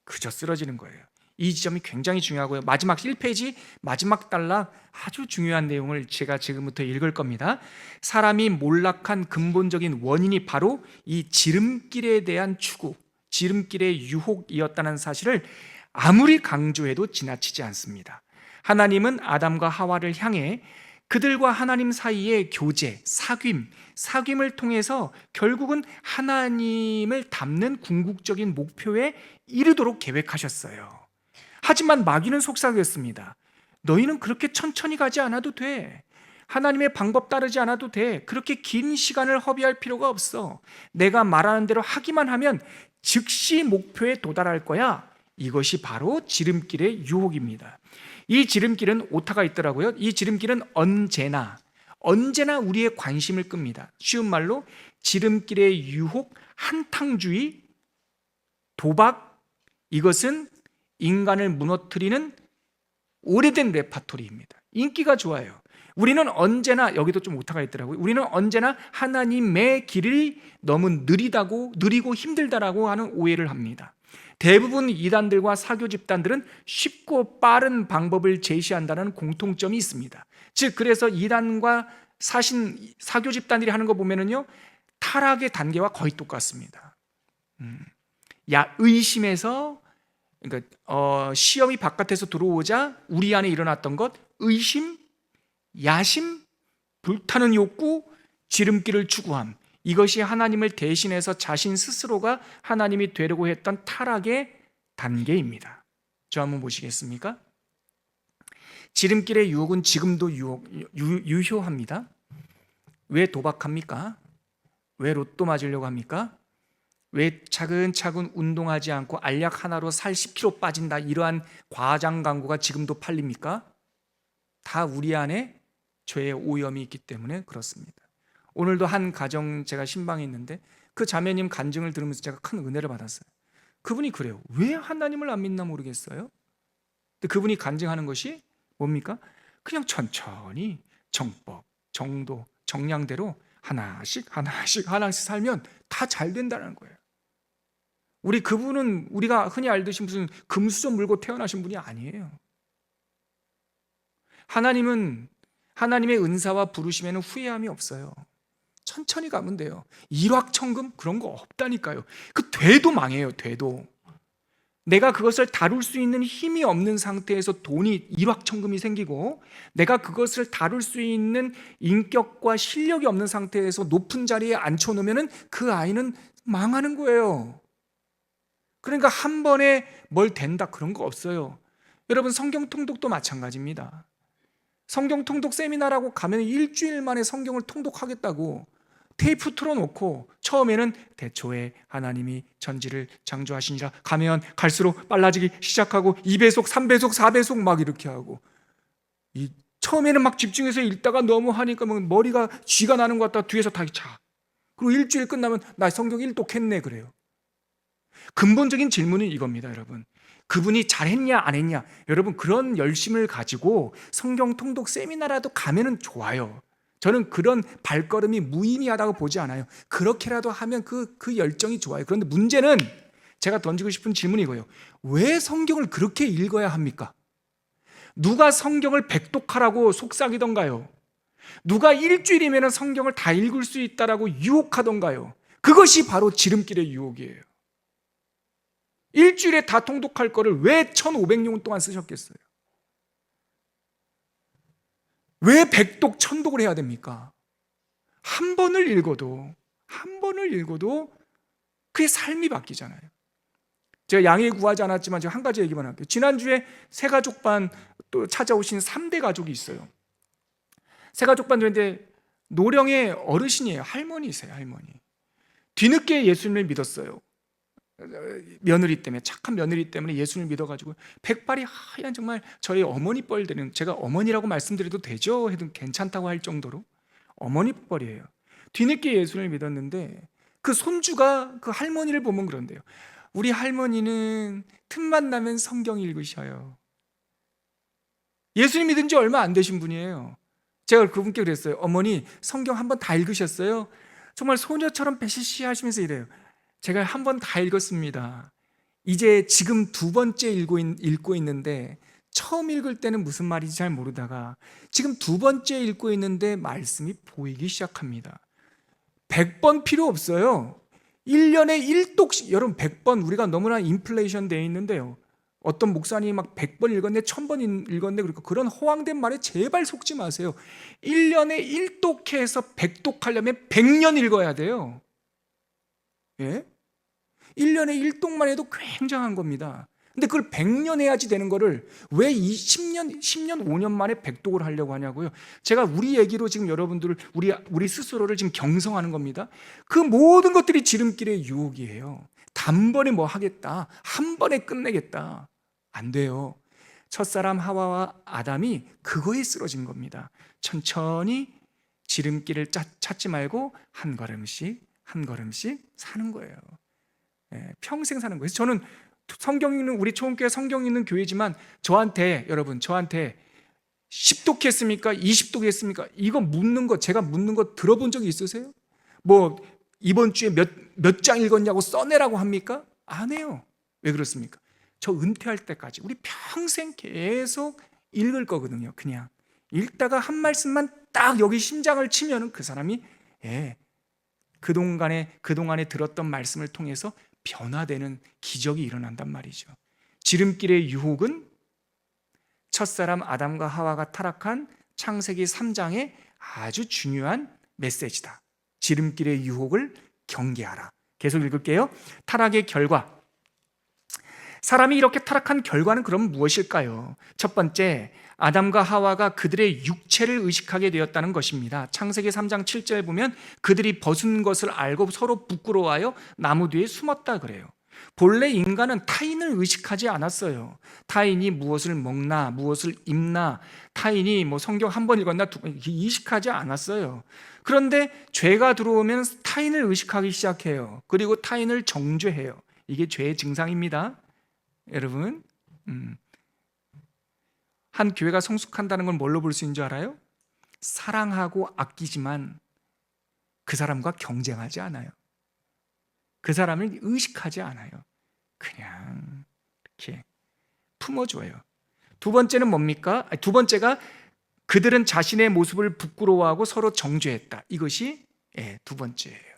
그저 쓰러지는 거예요. 이 지점이 굉장히 중요하고요. 마지막 1페이지 마지막 단락 아주 중요한 내용을 제가 지금부터 읽을 겁니다. 사람이 몰락한 근본적인 원인이 바로 이 지름길에 대한 추구, 지름길의 유혹이었다는 사실을 아무리 강조해도 지나치지 않습니다. 하나님은 아담과 하와를 향해 그들과 하나님 사이의 교제, 사귐을 통해서 결국은 하나님을 닮는 궁극적인 목표에 이르도록 계획하셨어요. 하지만 마귀는 속삭였습니다. 너희는 그렇게 천천히 가지 않아도 돼. 하나님의 방법 따르지 않아도 돼. 그렇게 긴 시간을 허비할 필요가 없어. 내가 말하는 대로 하기만 하면 즉시 목표에 도달할 거야. 이것이 바로 지름길의 유혹입니다. 이 지름길은 오타가 있더라고요. 이 지름길은 언제나 우리의 관심을 끕니다. 쉬운 말로 지름길의 유혹, 한탕주의, 도박, 이것은 인간을 무너뜨리는 오래된 레파토리입니다. 인기가 좋아요. 우리는 언제나, 여기도 좀 오타가 있더라고요. 우리는 언제나 하나님의 길이 너무 느리고 힘들다라고 하는 오해를 합니다. 대부분 이단들과 사교 집단들은 쉽고 빠른 방법을 제시한다는 공통점이 있습니다. 즉, 그래서 이단과 사교 집단들이 하는 거 보면은요, 타락의 단계와 거의 똑같습니다. 의심에서, 그러니까 시험이 바깥에서 들어오자 우리 안에 일어났던 것, 의심, 야심, 불타는 욕구, 지름길을 추구함, 이것이 하나님을 대신해서 자신 스스로가 하나님이 되려고 했던 타락의 단계입니다. 저 한번 보시겠습니까? 지름길의 유혹은 지금도 유효합니다. 왜 도박합니까? 왜 로또 맞으려고 합니까? 왜 차근차근 운동하지 않고 알약 하나로 살 10kg 빠진다, 이러한 과장 광고가 지금도 팔립니까? 다 우리 안에 죄의 오염이 있기 때문에 그렇습니다. 오늘도 한 가정, 제가 신방에 있는데 그 자매님 간증을 들으면서 제가 큰 은혜를 받았어요. 그분이 그래요. 왜 하나님을 안 믿나 모르겠어요. 근데 그분이 간증하는 것이 뭡니까? 그냥 천천히 정법, 정도, 정량대로 하나씩 살면 다 잘 된다는 거예요. 그분은 우리가 흔히 알듯이 무슨 금수저 물고 태어나신 분이 아니에요. 하나님은 하나님의 은사와 부르심에는 후회함이 없어요. 천천히 가면 돼요. 일확천금 그런 거 없다니까요. 그 돼도 망해요. 돼도 내가 그것을 다룰 수 있는 힘이 없는 상태에서 돈이 일확천금이 생기고, 내가 그것을 다룰 수 있는 인격과 실력이 없는 상태에서 높은 자리에 앉혀놓으면 그 아이는 망하는 거예요. 그러니까 한 번에 뭘 된다 그런 거 없어요. 여러분, 성경 통독도 마찬가지입니다. 성경 통독 세미나라고 가면 일주일 만에 성경을 통독하겠다고 테이프 틀어놓고 처음에는 대초에 하나님이 천지를 창조하시니라 가면 갈수록 빨라지기 시작하고 2배속, 3배속, 4배속 막 이렇게 하고, 처음에는 막 집중해서 읽다가 너무 하니까 막 머리가 쥐가 나는 것 같다 뒤에서 다 자. 그리고 일주일 끝나면 나 성경 1독 했네 그래요. 근본적인 질문은 이겁니다, 여러분. 그분이 잘했냐 안 했냐, 여러분 그런 열심을 가지고 성경 통독 세미나라도 가면은 좋아요. 저는 그런 발걸음이 무의미하다고 보지 않아요. 그렇게라도 하면 그 열정이 좋아요. 그런데 문제는 제가 던지고 싶은 질문이 이거예요. 왜 성경을 그렇게 읽어야 합니까? 누가 성경을 백독하라고 속삭이던가요? 누가 일주일이면 성경을 다 읽을 수 있다라고 유혹하던가요? 그것이 바로 지름길의 유혹이에요. 일주일에 다 통독할 거를 왜 1500년 동안 쓰셨겠어요? 왜 백독, 천독을 해야 됩니까? 한 번을 읽어도 그의 삶이 바뀌잖아요. 제가 양해 구하지 않았지만 제가 한 가지 얘기만 할게요. 지난주에 새가족반 또 찾아오신 3대 가족이 있어요. 새가족반 되는데 노령의 어르신이에요. 할머니세요, 할머니. 뒤늦게 예수님을 믿었어요. 며느리 때문에, 착한 며느리 때문에 예수님을 믿어가지고 백발이 하얀 정말 저희 어머니 뻘 되는, 제가 어머니라고 말씀드려도 되죠? 해도 괜찮다고 할 정도로 어머니 뻘이에요. 뒤늦게 예수님을 믿었는데 그 손주가 그 할머니를 보면 그런데요. 우리 할머니는 틈만 나면 성경 읽으셔요. 예수님 믿은 지 얼마 안 되신 분이에요. 제가 그분께 그랬어요. 어머니 성경 한번 다 읽으셨어요? 정말 소녀처럼 배시시 하시면서 이래요. 제가 한 번 다 읽었습니다. 이제 지금 두 번째 읽고 있는데 처음 읽을 때는 무슨 말인지 잘 모르다가 지금 두 번째 읽고 있는데 말씀이 보이기 시작합니다. 100번 필요 없어요. 1년에 1독씩, 여러분 100번, 우리가 너무나 인플레이션 되어 있는데요. 어떤 목사님이 막 100번 읽었네, 1000번 읽었네, 그러니까 그런 허황된 말에 제발 속지 마세요. 1년에 1독해서 100독하려면 100년 읽어야 돼요. 예? 1년에 1독만 해도 굉장한 겁니다. 근데 그걸 100년 해야지 되는 거를 왜 10년, 5년 만에 100독을 하려고 하냐고요. 제가 우리 얘기로 지금 여러분들을, 우리 스스로를 지금 경성하는 겁니다. 그 모든 것들이 지름길의 유혹이에요. 단번에 뭐 하겠다, 한 번에 끝내겠다, 안 돼요. 첫사람 하와와 아담이 그거에 쓰러진 겁니다. 천천히 지름길을 찾지 말고 한 걸음씩 한 걸음씩 사는 거예요. 평생 사는 거예요. 저는 성경 읽는, 우리 초원교회 성경 읽는 교회지만 여러분 저한테 10독 했습니까? 20독 했습니까? 이거 묻는 거, 제가 묻는 거 들어본 적이 있으세요? 뭐 이번 주에 몇 장 읽었냐고 써내라고 합니까? 안 해요. 왜 그렇습니까? 저 은퇴할 때까지 우리 평생 계속 읽을 거거든요. 그냥 읽다가 한 말씀만 딱 여기 심장을 치면은 그 사람이 그동안에 들었던 말씀을 통해서 변화되는 기적이 일어난단 말이죠. 지름길의 유혹은 첫사람 아담과 하와가 타락한 창세기 3장의 아주 중요한 메시지다. 지름길의 유혹을 경계하라. 계속 읽을게요. 타락의 결과, 사람이 이렇게 타락한 결과는 그럼 무엇일까요? 첫 번째, 아담과 하와가 그들의 육체를 의식하게 되었다는 것입니다. 창세기 3장 7절에 보면 그들이 벗은 것을 알고 서로 부끄러워하여 나무 뒤에 숨었다 그래요. 본래 인간은 타인을 의식하지 않았어요. 타인이 무엇을 먹나, 무엇을 입나, 타인이 뭐 성경 한 번 읽었나, 의식하지 않았어요. 그런데 죄가 들어오면 타인을 의식하기 시작해요. 그리고 타인을 정죄해요. 이게 죄의 증상입니다. 여러분, 한 교회가 성숙한다는 건 뭘로 볼 수 있는 줄 알아요? 사랑하고 아끼지만 그 사람과 경쟁하지 않아요. 그 사람을 의식하지 않아요. 그냥 이렇게 품어줘요. 두 번째는 뭡니까? 두 번째가 그들은 자신의 모습을 부끄러워하고 서로 정죄했다. 이것이 두 번째예요.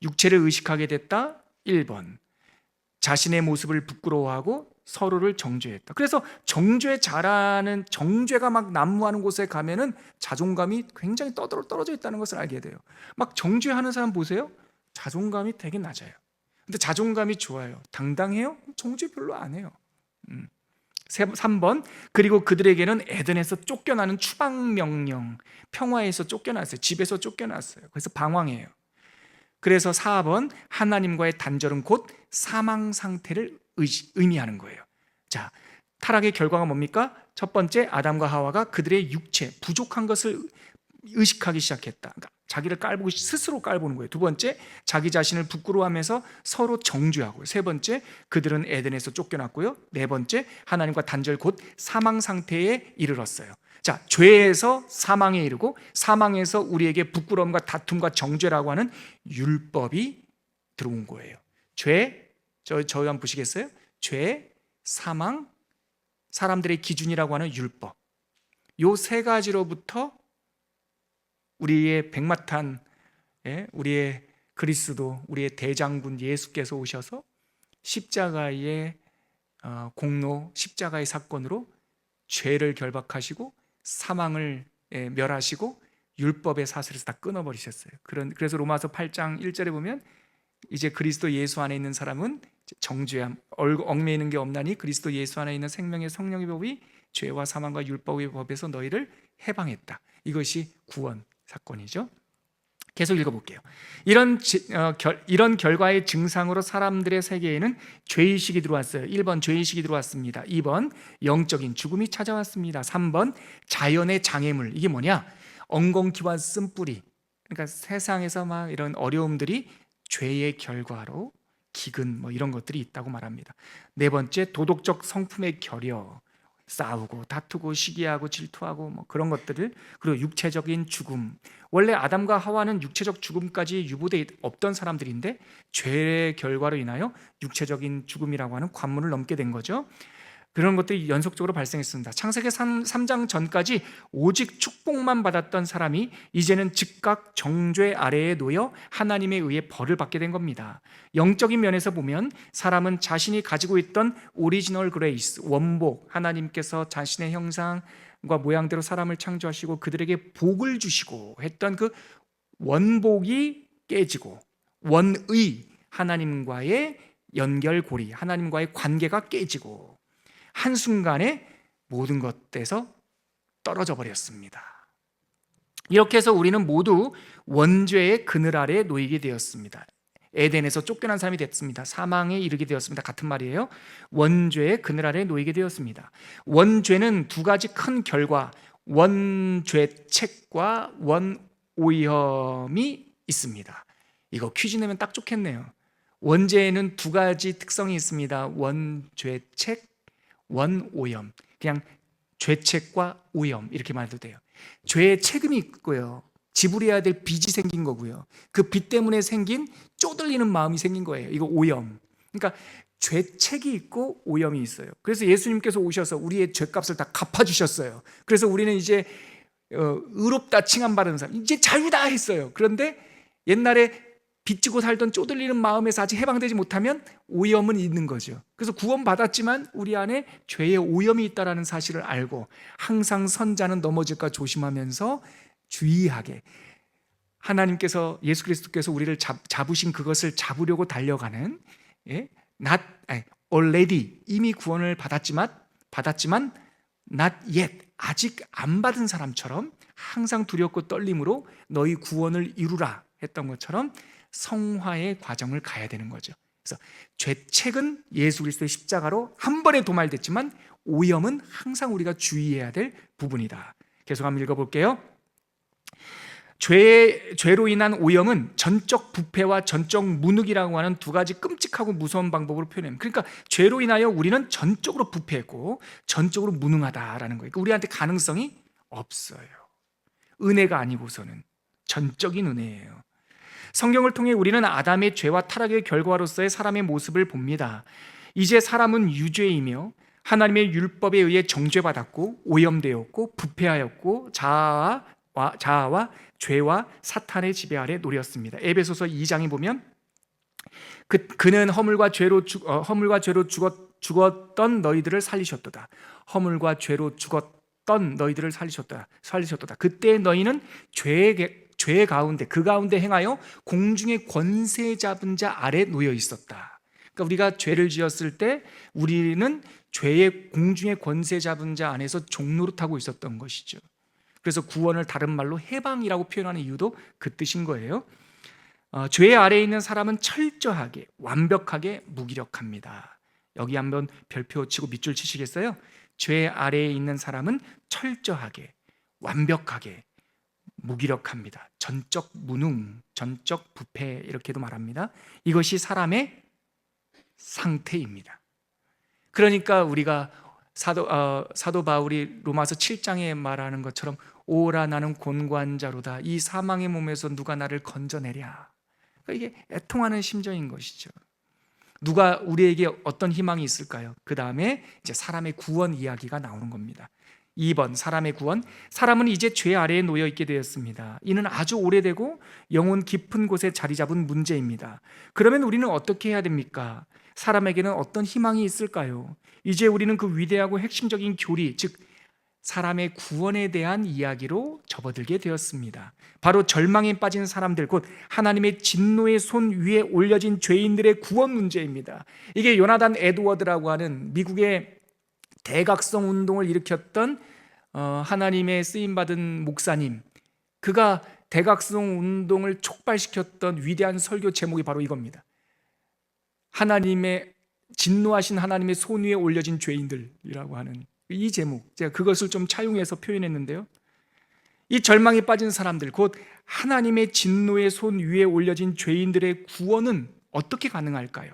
육체를 의식하게 됐다. 1번. 자신의 모습을 부끄러워하고 서로를 정죄했다. 그래서 정죄가 막 난무하는 곳에 가면은 자존감이 굉장히 떨어져 있다는 것을 알게 돼요. 막 정죄하는 사람 보세요. 자존감이 되게 낮아요. 근데 자존감이 좋아요. 당당해요? 정죄 별로 안 해요. 3번, 그리고 그들에게는 에덴에서 쫓겨나는 추방명령, 평화에서 쫓겨났어요. 집에서 쫓겨났어요. 그래서 방황해요. 그래서 4번, 하나님과의 단절은 곧 사망 상태를 의미하는 거예요. 자, 타락의 결과가 뭡니까? 첫 번째, 아담과 하와가 그들의 육체, 부족한 것을 의식하기 시작했다. 그러니까 자기를 깔보고 스스로 깔보는 거예요. 두 번째, 자기 자신을 부끄러워하면서 서로 정죄하고, 세 번째, 그들은 에덴에서 쫓겨났고요. 네 번째, 하나님과 단절 곧 사망 상태에 이르렀어요. 자, 죄에서 사망에 이르고 사망에서 우리에게 부끄러움과 다툼과 정죄라고 하는 율법이 들어온 거예요. 죄, 저희 한번 보시겠어요? 죄, 사망, 사람들의 기준이라고 하는 율법, 요 세 가지로부터 우리의 백마탄, 우리의 그리스도, 우리의 대장군 예수께서 오셔서 십자가의 공로, 십자가의 사건으로 죄를 결박하시고 사망을 멸하시고 율법의 사슬에서 다 끊어버리셨어요. 그래서 로마서 8장 1절에 보면 이제 그리스도 예수 안에 있는 사람은 정죄함, 얽매이는 게 없나니 그리스도 예수 안에 있는 생명의 성령의 법이 죄와 사망과 율법의 법에서 너희를 해방했다. 이것이 구원 사건이죠. 계속 읽어볼게요. 이런 결과의 증상으로 사람들의 세계에는 죄의식이 들어왔어요. 1번 죄의식이 들어왔습니다. 2번 영적인 죽음이 찾아왔습니다. 3번 자연의 장애물. 이게 뭐냐? 엉겅퀴와 쓴뿌리. 그러니까 세상에서 막 이런 어려움들이 죄의 결과로 기근 이런 것들이 있다고 말합니다. 네 번째, 도덕적 성품의 결여, 싸우고 다투고 시기하고 질투하고 그런 것들을, 그리고 육체적인 죽음. 원래 아담과 하와는 육체적 죽음까지 유보되어 없던 사람들인데 죄의 결과로 인하여 육체적인 죽음이라고 하는 관문을 넘게 된 거죠. 그런 것들이 연속적으로 발생했습니다. 창세기 3장 전까지 오직 축복만 받았던 사람이 이제는 즉각 정죄 아래에 놓여 하나님에 의해 벌을 받게 된 겁니다. 영적인 면에서 보면 사람은 자신이 가지고 있던 오리지널 그레이스, 원복, 하나님께서 자신의 형상과 모양대로 사람을 창조하시고 그들에게 복을 주시고 했던 그 원복이 깨지고, 원의, 하나님과의 연결고리, 하나님과의 관계가 깨지고 한순간에 모든 것에서 떨어져 버렸습니다. 이렇게 해서 우리는 모두 원죄의 그늘 아래에 놓이게 되었습니다. 에덴에서 쫓겨난 사람이 됐습니다. 사망에 이르게 되었습니다. 같은 말이에요. 원죄의 그늘 아래에 놓이게 되었습니다. 원죄는 두 가지 큰 결과, 원죄책과 원오염이 있습니다. 이거 퀴즈 내면 딱 좋겠네요. 원죄에는 두 가지 특성이 있습니다. 원죄책, 원오염. 그냥 죄책과 오염 이렇게 말해도 돼요. 죄의 책임이 있고요, 지불해야 될 빚이 생긴 거고요, 그 빚 때문에 생긴 쪼들리는 마음이 생긴 거예요. 이거 오염. 그러니까 죄책이 있고 오염이 있어요. 그래서 예수님께서 오셔서 우리의 죄값을 다 갚아주셨어요. 그래서 우리는 이제 의롭다 칭함받은 사람, 이제 자유다 했어요. 그런데 옛날에 빚지고 살던 쪼들리는 마음에서 아직 해방되지 못하면 오염은 있는 거죠. 그래서 구원받았지만 우리 안에 죄의 오염이 있다는 사실을 알고 항상 선자는 넘어질까 조심하면서 주의하게, 하나님께서, 예수 그리스도께서 우리를 잡으신 그것을 잡으려고 달려가는, already, 이미 구원을 받았지만 not yet, 아직 안 받은 사람처럼 항상 두렵고 떨림으로 너희 구원을 이루라 했던 것처럼 성화의 과정을 가야 되는 거죠. 그래서 죄책은 예수 그리스도의 십자가로 한 번에 도말됐지만 오염은 항상 우리가 주의해야 될 부분이다. 계속 한번 읽어볼게요. 죄로 인한 오염은 전적 부패와 전적 무능이라고 하는 두 가지 끔찍하고 무서운 방법으로 표현합니다. 그러니까 죄로 인하여 우리는 전적으로 부패했고 전적으로 무능하다라는 거예요. 그러니까 우리한테 가능성이 없어요. 은혜가 아니고서는 전적인 은혜예요. 성경을 통해 우리는 아담의 죄와 타락의 결과로서의 사람의 모습을 봅니다. 이제 사람은 유죄이며 하나님의 율법에 의해 정죄받았고 오염되었고 부패하였고 자아와 죄와 사탄의 지배 아래 놓였습니다. 에베소서 2장에 보면 그는 허물과 죄로 죽었던 너희들을 살리셨도다. 허물과 죄로 죽었던 너희들을 살리셨도다. 그때 너희는 죄 가운데, 그 가운데 행하여 공중의 권세 잡은 자 아래 놓여 있었다. 그러니까 우리가 죄를 지었을 때 우리는 죄의 공중의 권세 잡은 자 안에서 종노릇하고 있었던 것이죠. 그래서 구원을 다른 말로 해방이라고 표현하는 이유도 그 뜻인 거예요. 죄 아래에 있는 사람은 철저하게, 완벽하게 무기력합니다. 여기 한번 별표 치고 밑줄 치시겠어요? 죄 아래에 있는 사람은 철저하게, 완벽하게 무기력합니다. 전적 무능, 전적 부패 이렇게도 말합니다. 이것이 사람의 상태입니다. 그러니까 우리가 사도 바울이 로마서 7장에 말하는 것처럼 오라 나는 곤고한자로다. 이 사망의 몸에서 누가 나를 건져내랴. 그러니까 이게 애통하는 심정인 것이죠. 누가 우리에게 어떤 희망이 있을까요? 그 다음에 이제 사람의 구원 이야기가 나오는 겁니다. 2번 사람의 구원. 사람은 이제 죄 아래에 놓여 있게 되었습니다. 이는 아주 오래되고 영혼 깊은 곳에 자리 잡은 문제입니다. 그러면 우리는 어떻게 해야 됩니까? 사람에게는 어떤 희망이 있을까요? 이제 우리는 그 위대하고 핵심적인 교리, 즉 사람의 구원에 대한 이야기로 접어들게 되었습니다. 바로 절망에 빠진 사람들, 곧 하나님의 진노의 손 위에 올려진 죄인들의 구원 문제입니다. 이게 요나단 에드워드라고 하는 미국의 대각성 운동을 일으켰던 하나님의 쓰임받은 목사님, 그가 대각성 운동을 촉발시켰던 위대한 설교 제목이 바로 이겁니다. 하나님의 진노하신 하나님의 손 위에 올려진 죄인들이라고 하는 이 제목, 제가 그것을 좀 차용해서 표현했는데요. 이 절망에 빠진 사람들, 곧 하나님의 진노의 손 위에 올려진 죄인들의 구원은 어떻게 가능할까요?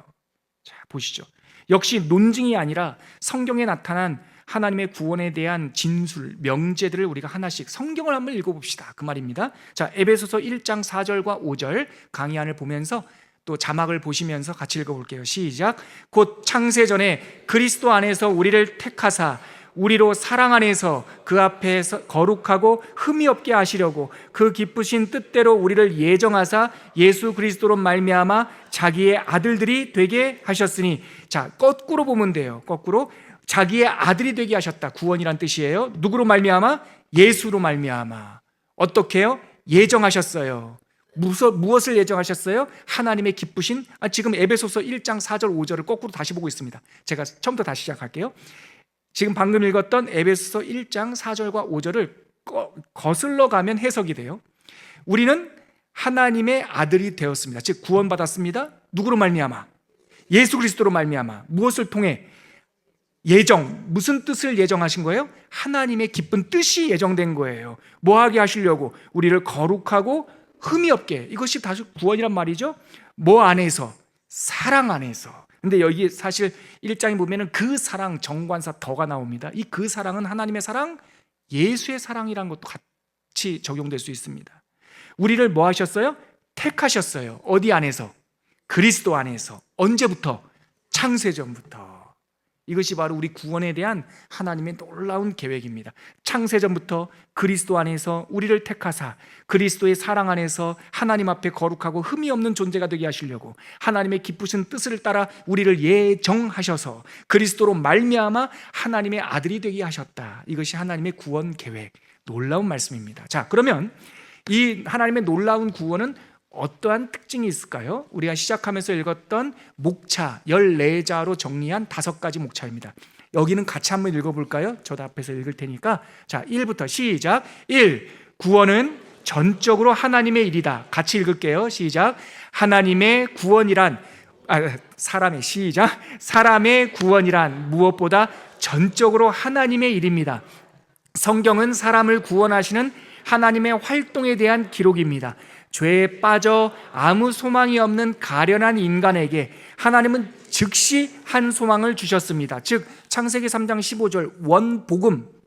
자, 보시죠. 역시 논증이 아니라 성경에 나타난 하나님의 구원에 대한 진술, 명제들을 우리가 하나씩 성경을 한번 읽어봅시다. 그 말입니다. 자, 에베소서 1장 4절과 5절 강의안을 보면서 또 자막을 보시면서 같이 읽어볼게요. 시작. 곧 창세전에 그리스도 안에서 우리를 택하사 우리로 사랑 안에서 그 앞에서 거룩하고 흠이 없게 하시려고 그 기쁘신 뜻대로 우리를 예정하사 예수 그리스도로 말미암아 자기의 아들들이 되게 하셨으니, 자, 거꾸로 보면 돼요. 거꾸로 자기의 아들이 되게 하셨다. 구원이란 뜻이에요. 누구로 말미암아? 예수로 말미암아. 어떻게요? 예정하셨어요. 무엇을 예정하셨어요? 하나님의 기쁘신, 지금 에베소서 1장 4절 5절을 거꾸로 다시 보고 있습니다. 제가 처음부터 다시 시작할게요. 지금 방금 읽었던 에베소서 1장 4절과 5절을 거슬러 가면 해석이 돼요. 우리는 하나님의 아들이 되었습니다. 즉 구원받았습니다. 누구로 말미암아? 예수 그리스도로 말미암아. 무엇을 통해? 예정. 무슨 뜻을 예정하신 거예요? 하나님의 기쁜 뜻이 예정된 거예요. 뭐 하게 하시려고? 우리를 거룩하고 흠이 없게. 이것이 다시 구원이란 말이죠. 뭐 안에서? 사랑 안에서. 근데 여기 사실 1장에 보면은 그 사랑, 정관사 더가 나옵니다. 이 그 사랑은 하나님의 사랑, 예수의 사랑이라는 것도 같이 적용될 수 있습니다. 우리를 뭐 하셨어요? 택하셨어요. 어디 안에서? 그리스도 안에서. 언제부터? 창세전부터. 이것이 바로 우리 구원에 대한 하나님의 놀라운 계획입니다. 창세전부터 그리스도 안에서 우리를 택하사 그리스도의 사랑 안에서 하나님 앞에 거룩하고 흠이 없는 존재가 되게 하시려고 하나님의 기쁘신 뜻을 따라 우리를 예정하셔서 그리스도로 말미암아 하나님의 아들이 되게 하셨다. 이것이 하나님의 구원 계획, 놀라운 말씀입니다. 자, 그러면 이 하나님의 놀라운 구원은 어떠한 특징이 있을까요? 우리가 시작하면서 읽었던 목차 14자로 정리한 5가지 목차입니다. 여기는 같이 한번 읽어볼까요? 저도 앞에서 읽을 테니까. 자, 1부터 시작. 1. 구원은 전적으로 하나님의 일이다. 같이 읽을게요. 시작. 하나님의 구원이란 사람의 구원이란 무엇보다 전적으로 하나님의 일입니다. 성경은 사람을 구원하시는 하나님의 활동에 대한 기록입니다. 죄에 빠져 아무 소망이 없는 가련한 인간에게 하나님은 즉시 한 소망을 주셨습니다. 즉 창세기 3장 15절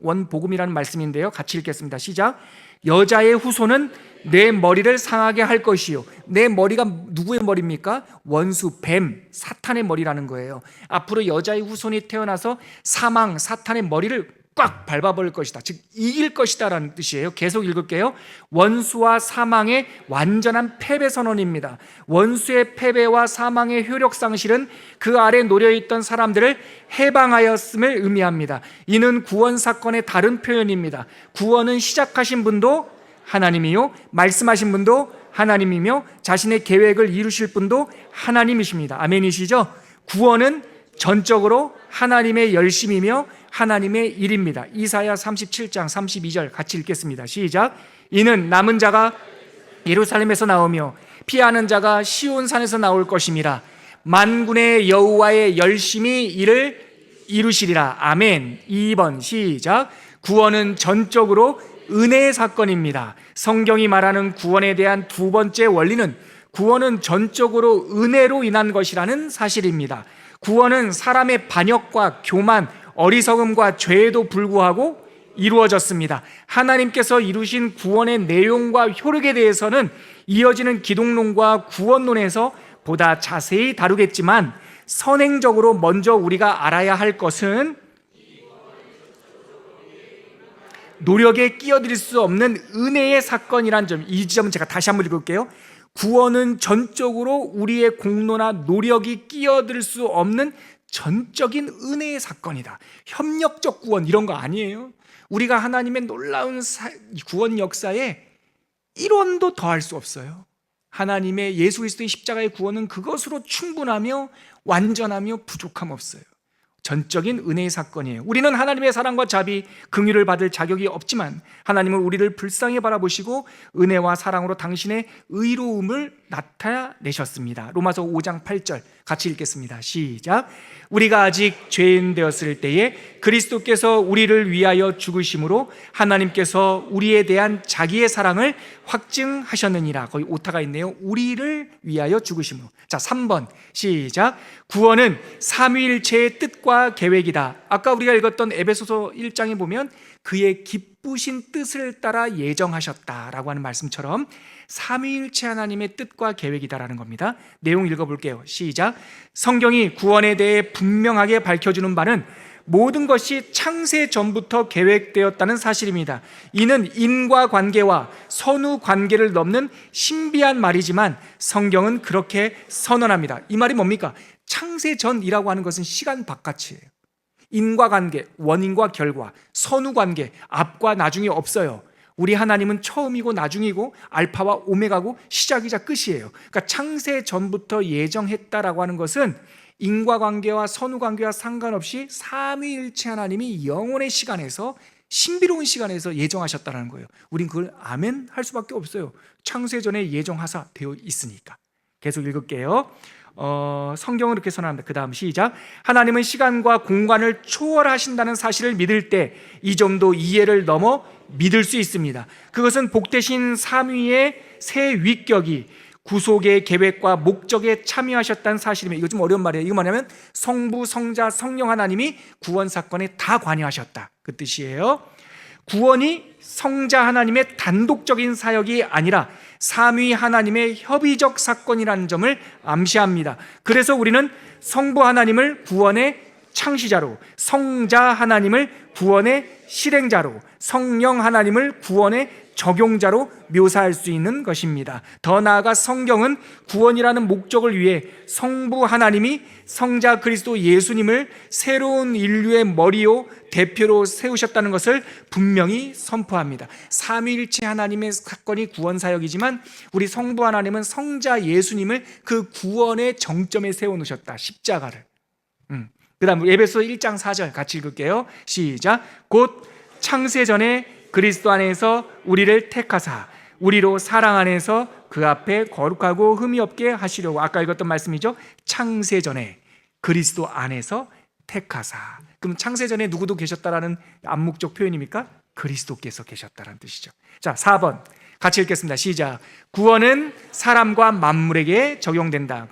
원복음이라는 말씀인데요. 같이 읽겠습니다. 시작. 여자의 후손은 내 머리를 상하게 할 것이요. 내 머리가 누구의 머리입니까? 원수, 뱀, 사탄의 머리라는 거예요. 앞으로 여자의 후손이 태어나서 사망, 사탄의 머리를 꽉 밟아버릴 것이다. 즉 이길 것이다 라는 뜻이에요. 계속 읽을게요. 원수와 사망의 완전한 패배 선언입니다. 원수의 패배와 사망의 효력 상실은 그 아래 놓여있던 사람들을 해방하였음을 의미합니다. 이는 구원 사건의 다른 표현입니다. 구원은 시작하신 분도 하나님이요, 말씀하신 분도 하나님이며 자신의 계획을 이루실 분도 하나님이십니다. 아멘이시죠? 구원은 전적으로 하나님의 열심이며 하나님의 일입니다. 이사야 37장 32절 같이 읽겠습니다. 시작. 이는 남은 자가 예루살렘에서 나오며 피하는 자가 시온산에서 나올 것임이라. 만군의 여호와의 열심히 이를 이루시리라. 아멘. 2번 시작. 구원은 전적으로 은혜의 사건입니다. 성경이 말하는 구원에 대한 두 번째 원리는 구원은 전적으로 은혜로 인한 것이라는 사실입니다. 구원은 사람의 반역과 교만, 어리석음과 죄에도 불구하고 이루어졌습니다. 하나님께서 이루신 구원의 내용과 효력에 대해서는 이어지는 기독론과 구원론에서 보다 자세히 다루겠지만, 선행적으로 먼저 우리가 알아야 할 것은 노력에 끼어들 수 없는 은혜의 사건이란 점, 이 지점은 제가 다시 한번 읽을게요. 구원은 전적으로 우리의 공로나 노력이 끼어들 수 없는 전적인 은혜의 사건이다. 협력적 구원 이런 거 아니에요. 우리가 하나님의 놀라운 구원 역사에 1원도 더할 수 없어요. 하나님의 예수 그리스도의 십자가의 구원은 그것으로 충분하며 완전하며 부족함 없어요. 전적인 은혜의 사건이에요. 우리는 하나님의 사랑과 자비, 긍휼을 받을 자격이 없지만 하나님은 우리를 불쌍히 바라보시고 은혜와 사랑으로 당신의 의로움을 나타내셨습니다. 로마서 5장 8절 같이 읽겠습니다. 시작. 우리가 아직 죄인 되었을 때에 그리스도께서 우리를 위하여 죽으심으로 하나님께서 우리에 대한 자기의 사랑을 확증하셨느니라. 거기 오타가 있네요. 우리를 위하여 죽으심으로. 자, 3번 시작. 구원은 삼위일체의 뜻과 계획이다. 아까 우리가 읽었던 에베소서 1장에 보면 그의 기쁘신 뜻을 따라 예정하셨다라고 하는 말씀처럼 삼위일체 하나님의 뜻과 계획이다라는 겁니다. 내용 읽어볼게요. 시작. 성경이 구원에 대해 분명하게 밝혀주는 바는 모든 것이 창세 전부터 계획되었다는 사실입니다. 이는 인과관계와 선후관계를 넘는 신비한 말이지만 성경은 그렇게 선언합니다. 이 말이 뭡니까? 창세 전이라고 하는 것은 시간 바깥이에요. 인과관계, 원인과 결과, 선후관계, 앞과 나중이 없어요. 우리 하나님은 처음이고 나중이고 알파와 오메가고 시작이자 끝이에요. 그러니까 창세 전부터 예정했다라고 하는 것은 인과관계와 선후관계와 상관없이 삼위일체 하나님이 영원의 시간에서, 신비로운 시간에서 예정하셨다는 거예요. 우린 그걸 아멘 할 수밖에 없어요. 창세전에 예정하사 되어 있으니까. 계속 읽을게요. 성경은 이렇게 선언합니다. 그 다음 시작. 하나님은 시간과 공간을 초월하신다는 사실을 믿을 때 이 점도 이해를 넘어 믿을 수 있습니다. 그것은 복되신 삼위의 새 위격이 구속의 계획과 목적에 참여하셨다는 사실이며, 이거 좀 어려운 말이에요. 이거 뭐냐면 성부, 성자, 성령 하나님이 구원 사건에 다 관여하셨다, 그 뜻이에요. 구원이 성자 하나님의 단독적인 사역이 아니라 삼위 하나님의 협의적 사건이라는 점을 암시합니다. 그래서 우리는 성부 하나님을 구원의 창시자로, 성자 하나님을 구원의 실행자로, 성령 하나님을 구원의 적용자로 묘사할 수 있는 것입니다. 더 나아가 성경은 구원이라는 목적을 위해 성부 하나님이 성자 그리스도 예수님을 새로운 인류의 머리요 대표로 세우셨다는 것을 분명히 선포합니다. 삼위일체 하나님의 사건이 구원 사역이지만 우리 성부 하나님은 성자 예수님을 그 구원의 정점에 세워놓으셨다, 십자가를. 그 다음 에베소 1장 4절 같이 읽을게요. 시작. 곧 창세전에 그리스도 안에서 우리를 택하사 우리로 사랑 안에서 그 앞에 거룩하고 흠이 없게 하시려고. 아까 읽었던 말씀이죠. 창세전에 그리스도 안에서 택하사. 그럼 창세전에 누구도 계셨다라는 암묵적 표현입니까? 그리스도께서 계셨다라는 뜻이죠. 자, 4번 같이 읽겠습니다. 시작. 구원은 사람과 만물에게 적용된다.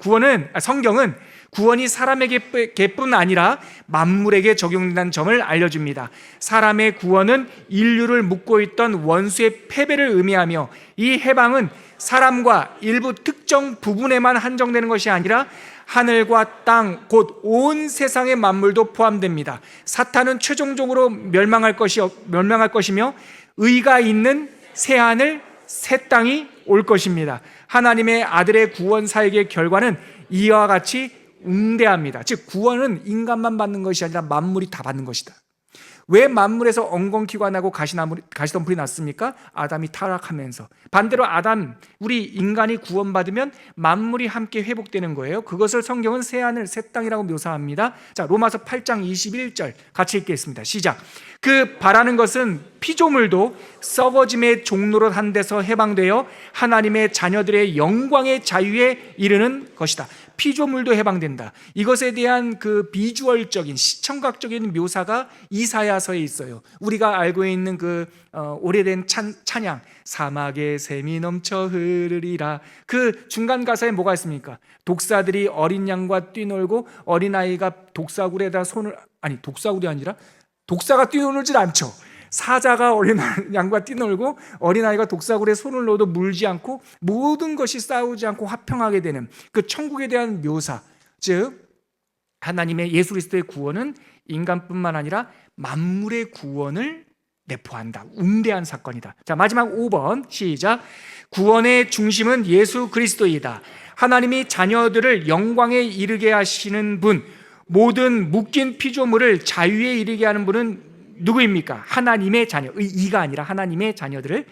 성경은 구원이 사람에게뿐 아니라 만물에게 적용된다는 점을 알려줍니다. 사람의 구원은 인류를 묶고 있던 원수의 패배를 의미하며, 이 해방은 사람과 일부 특정 부분에만 한정되는 것이 아니라 하늘과 땅, 곧 온 세상의 만물도 포함됩니다. 사탄은 최종적으로 멸망할 것이며 의가 있는 새 하늘, 새 땅이 올 것입니다. 하나님의 아들의 구원 사역의 결과는 이와 같이 응대합니다. 즉 구원은 인간만 받는 것이 아니라 만물이 다 받는 것이다. 왜 만물에서 엉겅퀴가 나고 가시덤불이 났습니까? 아담이 타락하면서. 반대로 우리 인간이 구원받으면 만물이 함께 회복되는 거예요. 그것을 성경은 새 하늘 새 땅이라고 묘사합니다. 자, 로마서 8장 21절 같이 읽겠습니다. 시작. 그 바라는 것은 피조물도 썩어짐의 종로로 한 데서 해방되어 하나님의 자녀들의 영광의 자유에 이르는 것이다. 피조물도 해방된다. 이것에 대한 그 비주얼적인 시청각적인 묘사가 이사야서에 있어요. 우리가 알고 있는 그 오래된 찬양 사막에 샘이 넘쳐 흐르리라. 그 중간 가사에 뭐가 있습니까? 독사들이 어린 양과 뛰놀고 어린아이가 독사굴에다 손을, 아니 독사굴이 아니라 독사가 뛰놀질 않죠. 사자가 어린 양과 뛰놀고 어린아이가 독사굴에 손을 넣어도 물지 않고 모든 것이 싸우지 않고 화평하게 되는 그 천국에 대한 묘사, 즉 하나님의 예수 그리스도의 구원은 인간뿐만 아니라 만물의 구원을 내포한다. 웅대한 사건이다. 자, 마지막 5번 시작. 구원의 중심은 예수 그리스도이다. 하나님이 자녀들을 영광에 이르게 하시는 분, 모든 묶인 피조물을 자유에 이르게 하는 분은 누구입니까? 하나님의 자녀, 이가 아니라 하나님의 자녀들을.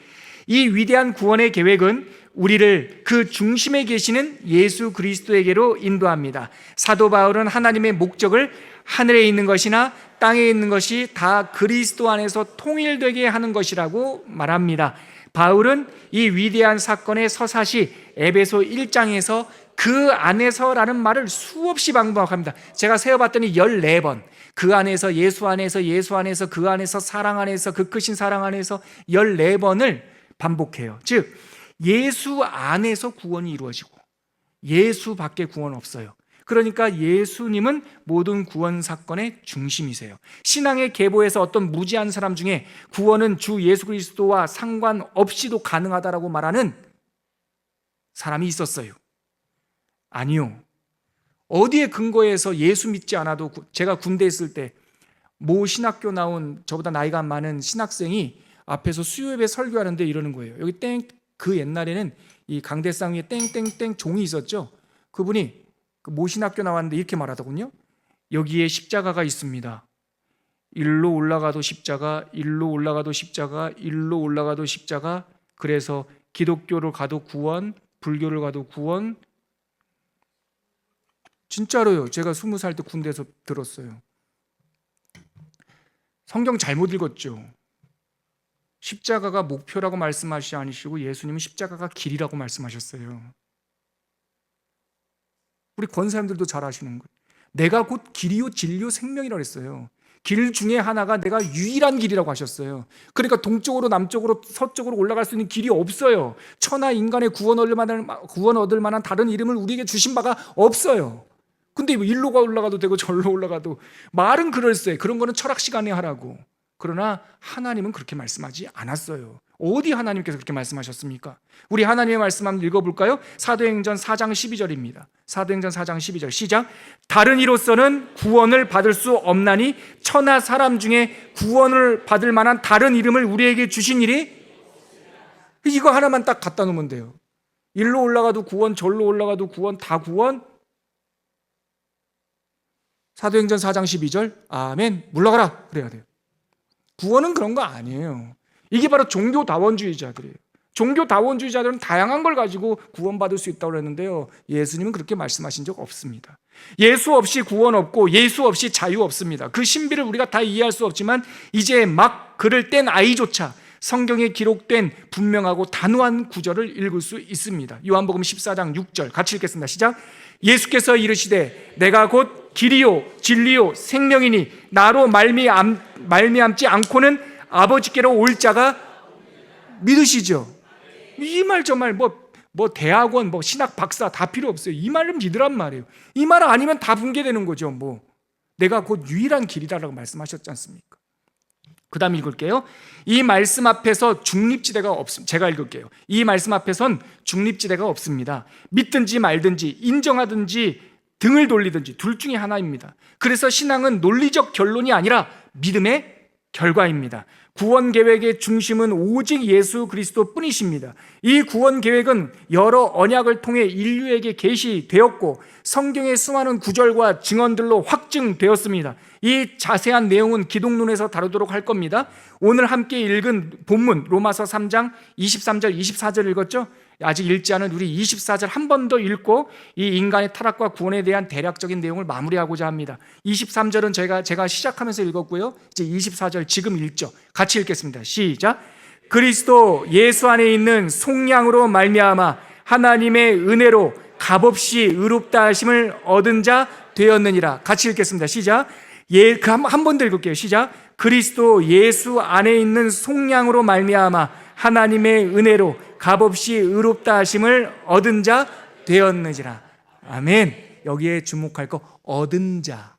이 위대한 구원의 계획은 우리를 그 중심에 계시는 예수 그리스도에게로 인도합니다. 사도 바울은 하나님의 목적을 하늘에 있는 것이나 땅에 있는 것이 다 그리스도 안에서 통일되게 하는 것이라고 말합니다. 바울은 이 위대한 사건의 서사시 에베소 1장에서 그 안에서라는 말을 수없이 반복합니다. 제가 세어봤더니 14번. 그 안에서, 예수 안에서, 예수 안에서, 그 안에서, 사랑 안에서, 그 크신 사랑 안에서 14번을 반복해요. 즉 예수 안에서 구원이 이루어지고 예수 밖에 구원 없어요. 그러니까 예수님은 모든 구원 사건의 중심이세요. 신앙의 계보에서 어떤 무지한 사람 중에 구원은 주 예수 그리스도와 상관없이도 가능하다라고 말하는 사람이 있었어요. 아니요. 어디에 근거해서 예수 믿지 않아도, 제가 군대에 있을 때 모 신학교 나온 저보다 나이가 많은 신학생이 앞에서 수요예배 설교하는데 이러는 거예요. 여기 땡, 그 옛날에는 이 강대상 위에 땡땡땡 종이 있었죠. 그분이 모 신학교 나왔는데 이렇게 말하더군요. 여기에 십자가가 있습니다. 일로 올라가도 십자가, 일로 올라가도 십자가, 일로 올라가도 십자가. 그래서 기독교를 가도 구원, 불교를 가도 구원. 진짜로요. 제가 20살 때 군대에서 들었어요. 성경 잘못 읽었죠. 십자가가 목표라고 말씀하시지 않으시고 예수님은 십자가가 길이라고 말씀하셨어요. 우리 권사님들도 잘 아시는 거예요. 내가 곧 길이요 진리요 생명이라고 했어요. 길 중에 하나가 내가 유일한 길이라고 하셨어요. 그러니까 동쪽으로 남쪽으로 서쪽으로 올라갈 수 있는 길이 없어요. 천하 인간의 구원 얻을 만한 다른 이름을 우리에게 주신 바가 없어요. 근데 일로 올라가도 되고 절로 올라가도, 말은 그럴싸해. 그런 거는 철학 시간에 하라고. 그러나 하나님은 그렇게 말씀하지 않았어요. 어디 하나님께서 그렇게 말씀하셨습니까? 우리 하나님의 말씀 한번 읽어볼까요? 사도행전 4장 12절입니다. 사도행전 4장 12절 시작. 다른 이로서는 구원을 받을 수 없나니 천하 사람 중에 구원을 받을 만한 다른 이름을 우리에게 주신 일이, 이거 하나만 딱 갖다 놓으면 돼요. 일로 올라가도 구원, 절로 올라가도 구원, 다 구원. 사도행전 4장 12절 아멘, 물러가라 그래야 돼요. 구원은 그런 거 아니에요. 이게 바로 종교다원주의자들이에요. 종교다원주의자들은 다양한 걸 가지고 구원받을 수 있다고 했는데요, 예수님은 그렇게 말씀하신 적 없습니다. 예수 없이 구원 없고 예수 없이 자유 없습니다. 그 신비를 우리가 다 이해할 수 없지만 이제 막 글을 뗀 아이조차 성경에 기록된 분명하고 단호한 구절을 읽을 수 있습니다. 요한복음 14장 6절 같이 읽겠습니다. 시작. 예수께서 이르시되 내가 곧 길이요 진리요 생명이니 나로 말미암지 않고는 아버지께로 올 자가 믿으시죠. 이 말 정말 뭐 대학원 뭐 신학 박사 다 필요 없어요. 이 말을 믿으란 말이에요. 이 말 아니면 다 붕괴되는 거죠. 내가 곧 유일한 길이다라고 말씀하셨지 않습니까? 그 다음 읽을게요. 이 말씀 앞에서 중립지대가 없습니다. 제가 읽을게요. 이 말씀 앞에선 중립지대가 없습니다. 믿든지 말든지 인정하든지 등을 돌리든지 둘 중에 하나입니다. 그래서 신앙은 논리적 결론이 아니라 믿음의 결과입니다. 구원 계획의 중심은 오직 예수 그리스도 뿐이십니다. 이 구원 계획은 여러 언약을 통해 인류에게 계시되었고 성경의 수많은 구절과 증언들로 확증되었습니다. 이 자세한 내용은 기독론에서 다루도록 할 겁니다. 오늘 함께 읽은 본문 로마서 3장 23절 24절 읽었죠? 아직 읽지 않은 우리 24절 한 번 더 읽고 이 인간의 타락과 구원에 대한 대략적인 내용을 마무리하고자 합니다. 23절은 제가 시작하면서 읽었고요, 이제 24절 지금 읽죠. 같이 읽겠습니다. 시작. 그리스도 예수 안에 있는 속량으로 말미암아 하나님의 은혜로 값없이 의롭다 하심을 얻은 자 되었느니라. 같이 읽겠습니다. 시작. 한 번 더 읽을게요. 시작. 그리스도 예수 안에 있는 속량으로 말미암아 하나님의 은혜로 값없이 의롭다 하심을 얻은 자 되었느니라. 아멘. 여기에 주목할 거 얻은 자,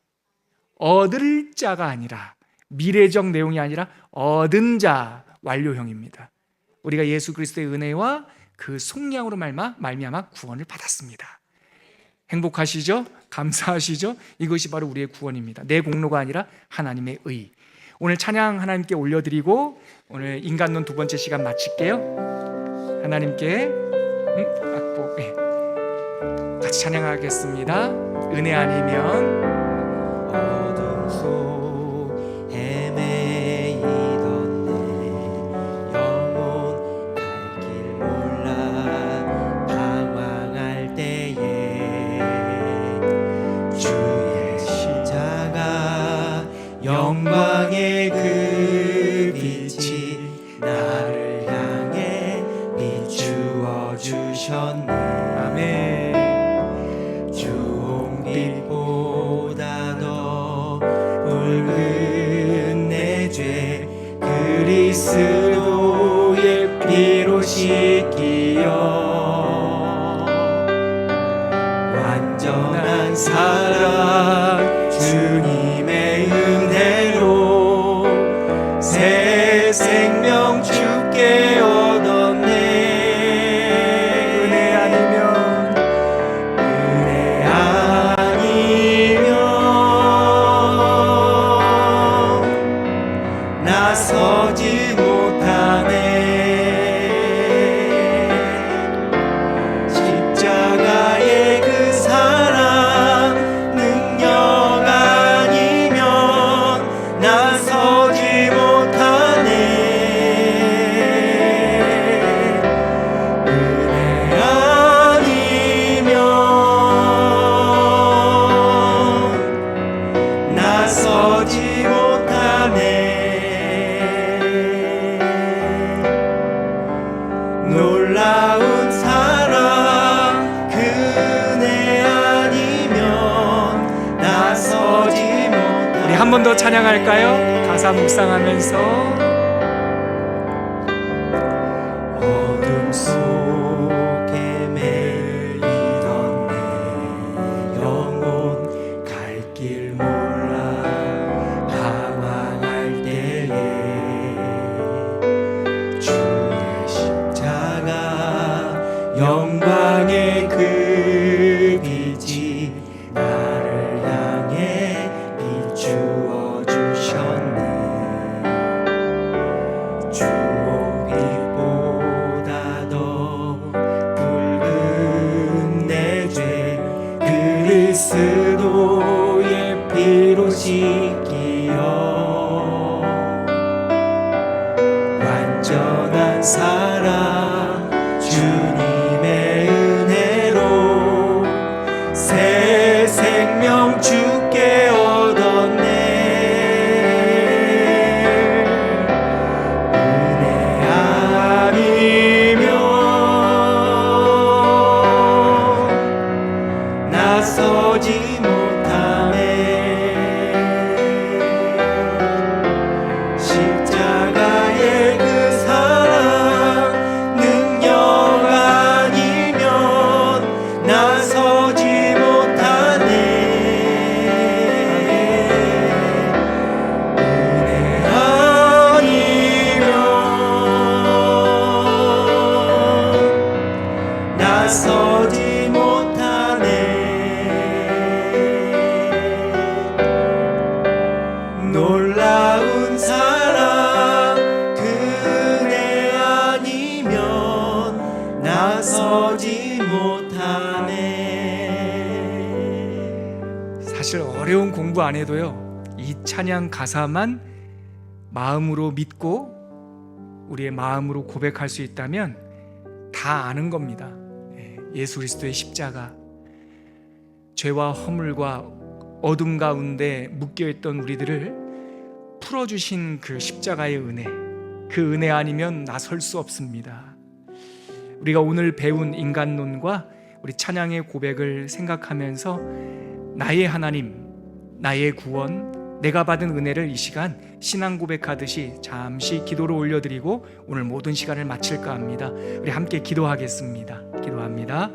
얻을 자가 아니라, 미래적 내용이 아니라 얻은 자, 완료형입니다. 우리가 예수 그리스도의 은혜와 그 속량으로 말미암아 구원을 받았습니다. 행복하시죠? 감사하시죠? 이것이 바로 우리의 구원입니다. 내 공로가 아니라 하나님의 의. 오늘 찬양 하나님께 올려드리고 오늘 인간론 두 번째 시간 마칠게요. 하나님께 악보 같이 찬양하겠습니다. 은혜 아니면 어둠 속 헤매이던 내 영혼 갈 길 몰라 방황할 때에 주의 십자가 영광의 그 빛이 나를 향해 비추어 주셨네. 아멘. 주홍빛보다 더 붉은 내 죄 그리스도의 피로 씻기어 완전한 사랑 주님의 은혜로 새 생명 주께 얻었네. 은혜 아니면 은혜 아니면 나서지 못하네. 십자가의 그 사랑 능력 아니면 나서지 못하네. 은혜 아니면 나서지 못하네. 놀라운 사랑 그네 아니면 나서지 못하네. 우리 한 번 더 찬양할까요? 가사 묵상하면서 어둠 속에 매이던 내 영혼 갈 길 몰라 방황할 때에 주의 십자가 영광의 그 빛이 나를 향해 비추어 주셨네. 주홍빛보다 더 붉은 내 죄 그리스도의 피로 씻기어 완전한 사랑 주님의 은혜로 새 생명 주께 얻었네. 은혜 아니면 나서지 못하네. 십자가의 그 사랑 능력 아니면 나서지 못하네. 은혜 아니면 나서지 못하네. 놀라운 사랑 그네 아니면 나서지 못하네. 사실 어려운 공부 안 해도요, 이 찬양 가사만 마음으로 믿고 우리의 마음으로 고백할 수 있다면 다 아는 겁니다. 예수 그리스도의 십자가, 죄와 허물과 어둠 가운데 묶여있던 우리들을 풀어주신 그 십자가의 은혜, 그 은혜 아니면 나설 수 없습니다. 우리가 오늘 배운 인간론과 우리 찬양의 고백을 생각하면서 나의 하나님, 나의 구원, 내가 받은 은혜를 이 시간 신앙 고백하듯이 잠시 기도로 올려드리고 오늘 모든 시간을 마칠까 합니다. 우리 함께 기도하겠습니다. 기도합니다.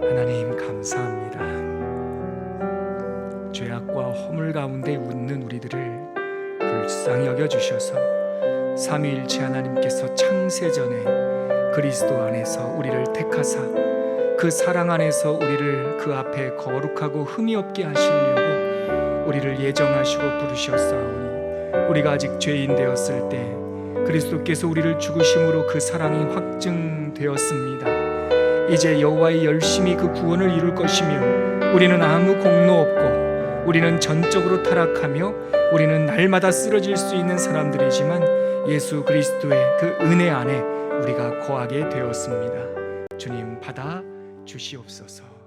하나님 감사합니다. 죄악과 허물 가운데 웃는 우리들을 불쌍히 여겨주셔서 삼위일체 하나님께서 창세전에 그리스도 안에서 우리를 택하사 그 사랑 안에서 우리를 그 앞에 거룩하고 흠이 없게 하시려고 우리를 예정하시고 부르셨사오니 우리가 아직 죄인 되었을 때 그리스도께서 우리를 죽으심으로 그 사랑이 확증되었습니다. 이제 여호와의 열심히 그 구원을 이룰 것이며 우리는 아무 공로 없고 우리는 전적으로 타락하며 우리는 날마다 쓰러질 수 있는 사람들이지만 예수 그리스도의 그 은혜 안에 우리가 거하게 되었습니다. 주님 받아 주시옵소서.